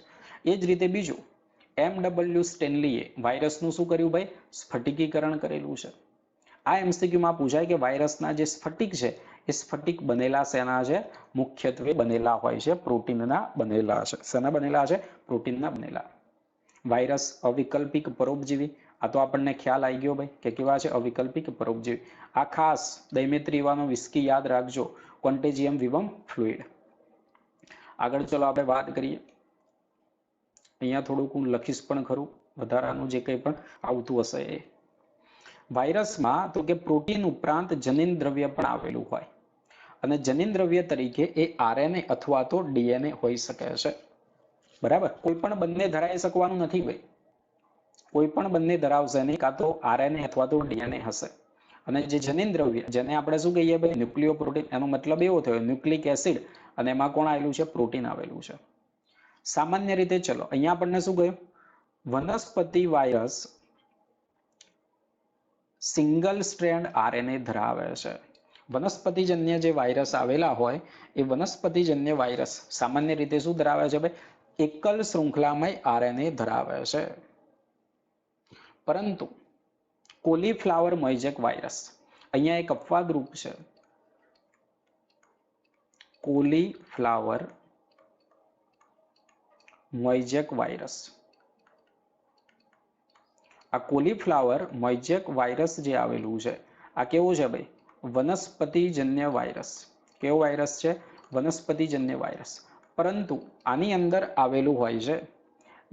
Speaker 1: એ જ રીતે બીજું MW સ્ટેનલીએ વાયરસનું શું કર્યું ભાઈ? સ્ફટિકીકરણ કરેલું છે. આ MCQ માં પૂછાય કે વાયરસના જે સ્ફટિક છે એ સ્ફટિક બનેલા શેના છે? મુખ્યત્વે બનેલા હોય છે પ્રોટીનના બનેલા છે. શેના બનેલા છે? પ્રોટીનના બનેલા. વાયરસ અવિકલ્પિક પરોપજીવી. આ તો આપણને ખ્યાલ આવી ગયો ભાઈ કે કેવા છે? અવિકલ્પિક પરોપજીવી. આ ખાસ દૈમેત્રી ઇવાનો વિસ્કી યાદ રાખજો. કોન્ટેજિયમ વિવમ ફ્લુઇડ. આગળ ચલો આપણે વાત કરીએ. અહીંયા થોડુંક હું લખીશ પણ ખરું, વધારાનું જે કંઈ પણ આવતું હશે એ. વાયરસમાં તો કે પ્રોટીન ઉપરાંત જનીન દ્રવ્ય પણ આવેલું હોય અને જનીન દ્રવ્ય તરીકે એ RNA અથવા તો DNA હોઈ શકે છે, બરાબર. કોઈ પણ બંને ધરાઈ શકવાનું નથી ભાઈ. કોઈ પણ બંને ધરાવશે નહીં, કાં તો RNA અથવા તો DNA હશે. અને જે જનીન દ્રવ્ય જેને આપણે શું કહીએ ભાઈ? Nucleo protein. એનો મતલબ એવો થયો ન્યુક્લિક એસિડ અને એમાં કોણ આવેલું છે? પ્રોટીન આવેલું છે. સામાન્ય રીતે ચલો અહીંયા આપણને શું કહ્યું? વનસ્પતિ વાયરસ સિંગલ સ્ટ્રેન્ડ RNA ધરાવે છે. વનસ્પતિજન્ય જે વાયરસ આવેલા હોય એ વનસ્પતિજન્ય વાયરસ સામાન્ય રીતે શું ધરાવે છે ભાઈ? એકલ શૃંખલામય RNA ધરાવે છે. પરંતુ કોલીફ્લાવર મોઇઝેક વાયરસ, અહીંયા એક અપવાદરૂપ છે. Cauliflower mosaic virus. આ કોલીફ્લાવર મોઇઝેક વાયરસ જે આવેલું છે આ કેવું છે ભાઈ? વનસ્પતિજન્ય વાયરસ. કેવો વાયરસ છે? વનસ્પતિજન્ય વાયરસ. પરંતુ આની અંદર આવેલું હોય છે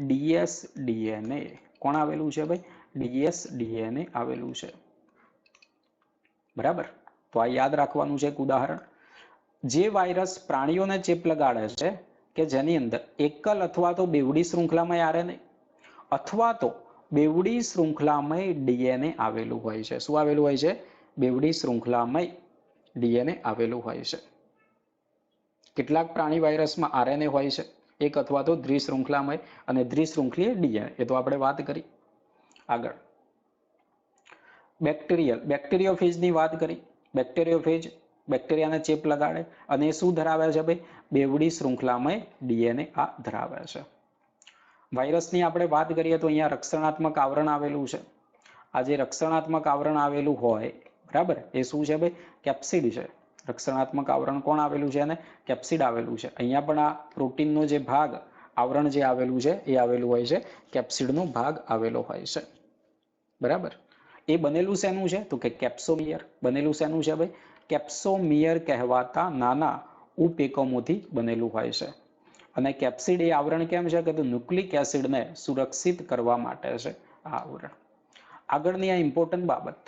Speaker 1: dsDNA. કોણ આવેલું છે ભાઈ? dsDNA આવેલું છે, બરાબર. તો આ યાદ રાખવાનું છે એક ઉદાહરણ. જે વાયરસ પ્રાણીઓને ચેપ લગાડે છે કે જેની અંદર એકલ અથવા તો બેવડી શૃંખલામય RNA અથવા તો બેવડી શૃંખલામય DNA આવેલું હોય છે. શું આવેલું હોય છે? બેવડી શૃંખલામય DNA આવેલું હોય છે. કેટલાક પ્રાણી વાયરસમાં RNA હોય છે એક અથવા તો દ્વિશૃંખલામય અને દ્વિશૃંખલીય DNA. એ તો આપણે વાત કરી. આગળ બેક્ટેરિયોફેજની વાત કરી. બેક્ટેરિયોફેજ બેક્ટેરિયાને ચેપ લગાડે અને એ શું ધરાવે છે ભાઈ? બેવડી શૃંખલામય DNA આ ધરાવે છે. વાયરસની આપણે વાત કરીએ તો અહીંયા રક્ષણાત્મક આવરણ આવેલું છે. આ જે રક્ષણાત્મક આવરણ આવેલું હોય, બરાબર, એ શું છે ભાઈ? કેપ્સિડ છે. રક્ષણાત્મક આવરણ કોણ આવેલું છે? અને કેપ્સિડ આવેલું છે. અહીંયા પણ આ પ્રોટીનનો જે ભાગ આવરણ જે આવેલું છે એ આવેલું હોય છે, કેપ્સિડનો ભાગ આવેલો હોય છે, બરાબર. એ બનેલું શેનું છે? તો કે કેપ્સોમિયર. બનેલું શેનું છે ભાઈ? કેપ્સોમિયર કહેવાતા નાના ઉપએકમોથી બનેલું હોય છે. અને કેપ્સિડ એ આવરણ કેમ છે? કે ન્યુક્લિક એસિડને સુરક્ષિત કરવા માટે છે આ આવરણ. આગળની આ ઇમ્પોર્ટન્ટ બાબત.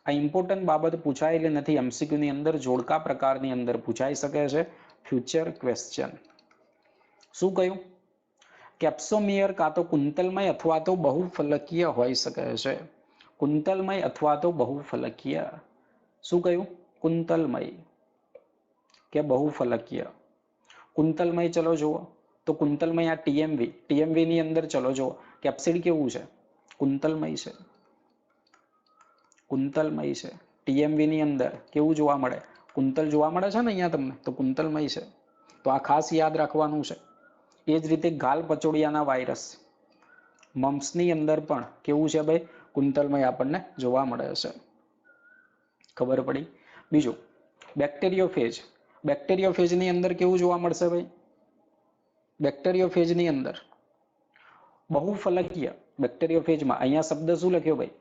Speaker 1: આ ઇમ્પોર્ટન્ટ બાબત પૂછાયેલી નથી MCQ ની અંદર, જોડકા પ્રકારની અંદર પૂછાઈ શકે છે. Future question. શું કહ્યું? કેપ્સોમિયર કાં તો કુંતલમય અથવા તો બહુફલકીય હોઈ શકે છે. કુંતલમય અથવા તો બહુફલકીય. શું કહ્યું? કુંતલમય કે બહુફલકીય. કુંતલમય ચલો જુઓ તો કુંતલમય આ TMV ની અંદર ચલો જુઓ કેપ્સિડ કેવું છે? કુંતલમય છે. કુંતલમય છે. TMV ની અંદર કેવું જોવા મળે? કુંતલ જોવા મળે છે ને અહીંયા તમને, તો કુંતલમય છે. તો આ ખાસ યાદ રાખવાનું છે. એ જ રીતે ગાલ પચોડિયાના વાયરસ મમ્સની અંદર પણ કેવું છે ભાઈ? કુંતલમય આપણને જોવા મળે છે. ખબર પડી? બીજું બેક્ટેરિયોફેજ. બેક્ટેરિયોફેજની અંદર કેવું જોવા મળશે ભાઈ? બેક્ટેરિયોફેજની અંદર બહુફલકીય. બેક્ટેરિયોફેજમાં અહીંયા શબ્દ શું લખ્યો ભાઈ?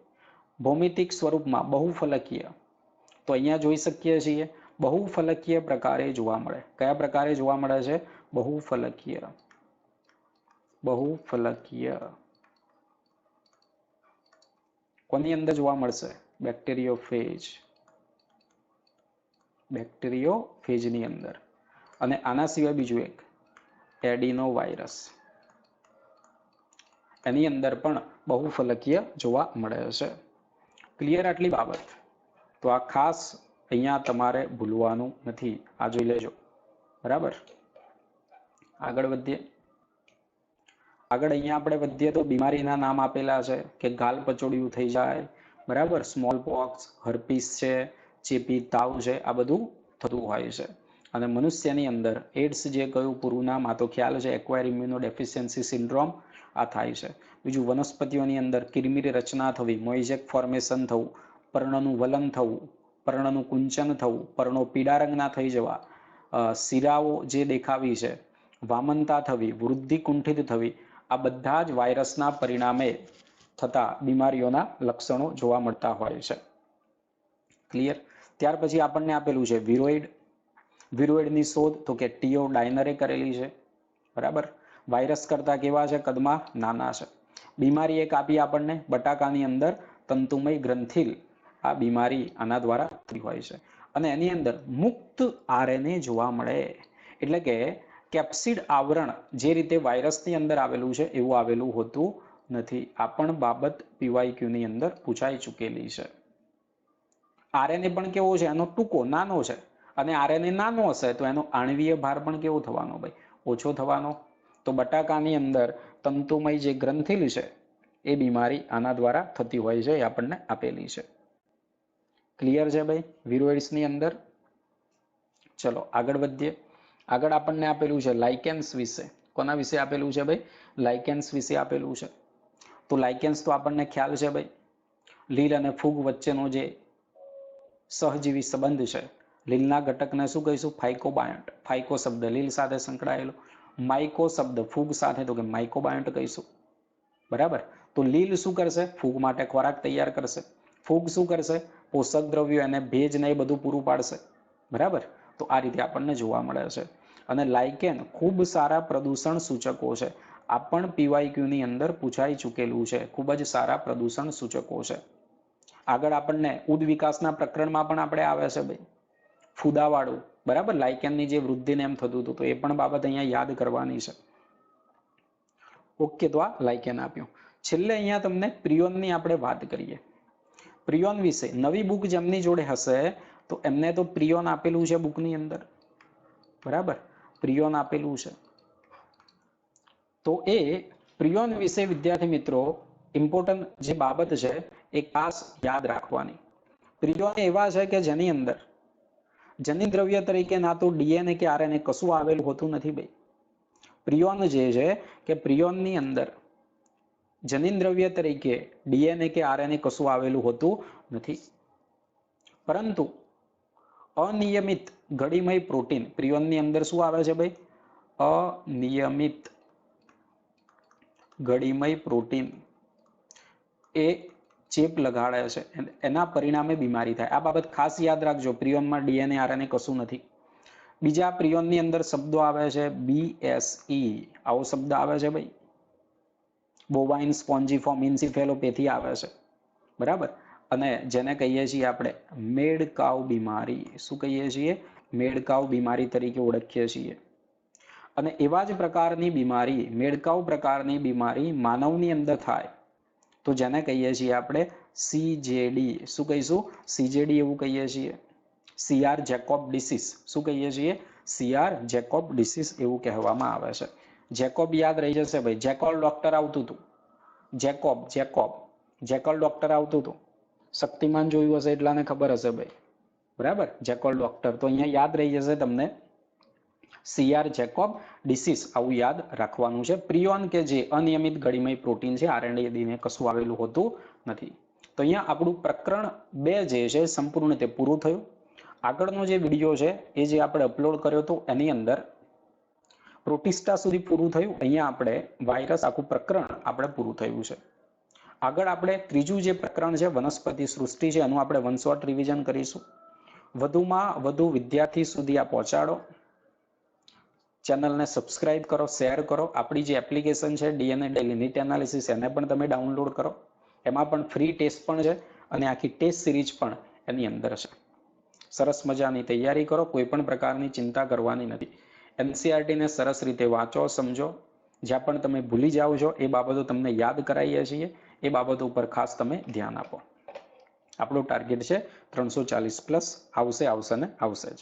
Speaker 1: ભૌમિતિક સ્વરૂપમાં બહુફલકીય. તો અહીંયા જોઈ શકીએ છીએ બહુફલકીય પ્રકારે જોવા મળે. કયા પ્રકારે જોવા મળે છે? બહુફલકીય. બહુફલકીય કોની અંદર જોવા મળશે? બેક્ટેરિયોફેજ. બેક્ટેરિયોફેજની અંદર. અને આના સિવાય બીજું એક એડિનો વાયરસ, એની અંદર પણ બહુફલકીય જોવા મળે છે. ક્લિયર આટલી બાબત? તો આ ખાસ અહીંયા તમારે ભૂલવાનું નથી. આ જોઈ લેજો. બરાબર, આગળ વધીએ. આગળ અહીંયા આપણે વધીએ તો બીમારીના નામ આપેલા છે કે ગાલ પચોડિયું થઈ જાય, બરાબર, સ્મોલ પોક્સ, હર્પીસ છે, ચેપી તાવ છે, આ બધું થતું હોય છે. અને મનુષ્યની અંદર એડ્સ જે કયું પૂરું નામ, આ તો ખ્યાલ છે, એક્વાયર ઇમ્યુનો ડેફિશિયન્સી સિન્ડ્રોમ, આ થાય છે. બીજું વનસ્પતિઓની અંદર કિરમિરી રચના થવી, મોઇઝેક ફોર્મેશન થવું, પર્ણનું વલન થવું, પર્ણનું કુંચન થવું, પર્ણો પીળા રંગના થઈ જવા, શિરાઓ જે દેખાવી છે, વામનતા થવી, વૃદ્ધિ કુંઠિત થવી, આ બધા જ વાયરસના પરિણામે થતા બીમારીઓના લક્ષણો જોવા મળતા હોય છે. ક્લિયર? ત્યાર પછી આપણને આપેલું છે વિરોઇડ. વિરોઇડની શોધ તો કે ટીઓ ડાયનરે કરેલી છે. બરાબર, વાયરસ કરતા કેવા છે? કદમાં નાના છે. બીમારી એક આપી આપણને બટાકાની અંદર તંતુમય ગ્રંથિલ, આ બીમારી આના દ્વારા થતી હોય છે. અને એની અંદર મુક્ત આરએનએ જોવા મળે. એટલે કે કેપ્સિડ આવરણ જે રીતે વાયરસની અંદર આવેલું છે એવું આવેલું હોતું નથી. આ પણ બાબત પીવાયક્યુની અંદર પૂછાઈ ચૂકેલી છે. આરએનએ પણ કેવો છે? એનો ટૂંકો નાનો છે. અને આરએનએ નાનો હશે તો એનો આણ્વીય ભાર પણ કેવો થવાનો ભાઈ? ઓછો થવાનો. તો બટાકાની અંદર તંતુમય જે ગ્રંથિલ છે એ બીમારી આના દ્વારા થતી હોય છે, એ આપણને આપેલી છે. ક્લિયર છે ભાઈ વિરોઇડ્સની અંદર? ચલો આગળ વધીએ. આગળ આપણને આપેલું છે લાઇકેન્સ વિશે. કોના વિશે આપેલું છે ભાઈ? લાઇકેન્સ વિશે આપેલું છે. તો લાઇકેન્સ તો આપણને ખ્યાલ છે ભાઈ, લીલ અને ફૂગ વચ્ચેનો જે સહજીવી સંબંધ છે. લીલના ઘટકને શું કહીશું? ફાઇકોબાયોન્ટ. ફાઇકો શબ્દ લીલ સાથે સંકળાયેલો, માઇકો શબ્દ ફૂગ સાથે તો કે માઇકોબાયોન્ટ કહીશું. બરાબર, તો લીલ શું કરશે? ફૂગ માટે ખોરાક તૈયાર કરશે. ફૂગ શું કરશે? પોષક દ્રવ્યો અને ભેજ ને એ બધું પૂરું પાડશે. બરાબર, તો આ રીતે આપણને જોવા મળે છે. અને લાઇકેન ખૂબ સારા પ્રદૂષણ સૂચકો છે. આ પણ પીવાયક્યુની અંદર પૂછાઈ ચૂકેલું છે. ખૂબ જ સારા પ્રદૂષણ સૂચકો છે. આગળ આપણને ઉદ વિકાસના પ્રકરણમાં પણ આપણે આવે છે ભાઈ, ફૂદાવાળું. બરાબર, લાઇકેનની જે વૃદ્ધિને એમ થતું હતું, તો એ પણ બાબત અહીંયા યાદ કરવાની છે. ઓકે, તો આ લાઇકેન આપ્યું. છેલ્લે અહીંયા તમને પ્રિયોનની આપણે વાત કરીએ. પ્રિયોન વિશે નવી બુક જેમની જોડે હશે તો એમને તો પ્રિયોન આપેલું છે બુકની અંદર. બરાબર, પ્રિયોન આપેલું છે. તો એ પ્રિયોન વિશે વિદ્યાર્થી મિત્રો ઇમ્પોર્ટન્ટ જે બાબત છે એ ખાસ યાદ રાખવાની. પ્રિયોન એવા છે કે જેની અંદર જનિત દ્રવ્ય તરીકે ના તો ડીએનએ કે આરએનએ કશું આવેલું હોતું નથી ભાઈ. પ્રિયોન જે છે કે પ્રિયોનની અંદર જનિત દ્રવ્ય તરીકે ડીએનએ કે આરએનએ કશું આવેલું હોતું નથી, પરંતુ અનિયમિત ગળીમય પ્રોટીન પ્રિયોનની અંદર શું આવે છે ભાઈ? અનિયમિત ગળીમય પ્રોટીન એ ચેપ લગાડે છે, એના પરિણામે બીમારી થાય. આ બાબત ખાસ યાદ રાખજો. પ્રિયોનમાં ડીએનએ આરએનએ કશું નથી. બીજા પ્રિયોનની અંદર શબ્દો આવે છે બીએસઈ, આવો શબ્દ આવે છે ભાઈ. બોવાઇન સ્પોન્જીફોર્મ ઇન્સિફેલોપેથી આવે છે. બરાબર, અને જેને કહીએ છીએ આપણે મેડકાવ બીમારી. શું કહીએ છીએ? મેડકાવ બીમારી તરીકે ઓળખીએ છીએ. અને એવા જ પ્રકારની બીમારી, મેડકાવ પ્રકારની બીમારી માનવની અંદર થાય તો જેને કહીએ છીએ આપણે સીજેડી. શું કહીશું? સીજેડી એવું કહીએ છીએ. સીઆર જેકોબ ડિસીઝ. શું કહીએ છીએ? સીઆર જેકોબ ડિસીઝ એવું કહેવામાં આવે છે. જેકોબ યાદ રહી જશે ભાઈ. જેકોલ ડોક્ટર આવતું હતું. જેકોબ જેકોબ જેકોલ ડોક્ટર આવતું હતું. શક્તિમાન જોયું હશે એટલાને ખબર હશે ભાઈ. બરાબર, જેકોલ ડોક્ટર. તો અહીંયા યાદ રહી જશે તમને સીઆર જેકોબ ડિસીઝ, આવું યાદ રાખવાનું છે. પ્રિયોન કે જે અનિયમિત ગળીમય પ્રોટીન છે, આરએનએ કશું આવેલું હોતું નથી. તો અહીંયા આપણું પ્રકરણ 2 જે છે સંપૂર્ણ રીતે પૂરું થયું. આગળનો જે વિડીયો છે એ જે આપણે અપલોડ કર્યો હતો એની અંદર પ્રોટિસ્ટા સુધી પૂરું થયું. અહીંયા આપણે વાયરસ આખું પ્રકરણ આપણે પૂરું થયું છે. આગળ આપણે ત્રીજું જે પ્રકરણ છે વનસ્પતિ સૃષ્ટિ છે એનું આપણે વન શોટ રિવિઝન કરીશું. વધુમાં વધુ વિદ્યાર્થી સુધી આ પહોંચાડો. ચેનલને સબસ્ક્રાઇબ કરો, શેર કરો. આપણી જે એપ્લિકેશન છે DNA ડેલી નીટ એનાલિસિસ એને પણ તમે ડાઉનલોડ કરો. એમાં પણ ફ્રી ટેસ્ટ પણ છે અને આખી ટેસ્ટ સિરીઝ પણ એની અંદર છે. સરસ મજાની તૈયારી કરો, કોઈ પણ પ્રકારની ચિંતા કરવાની નથી. NCERT-ને સરસ રીતે વાંચો, સમજો. જ્યાં પણ તમે ભૂલી જાઓ છો એ બાબતો તમને યાદ કરાવીએ છીએ. એ બાબતો ઉપર ખાસ તમે ધ્યાન આપો. આપણો ટાર્ગેટ છે 340 પ્લસ આવશે ને આવશે જ.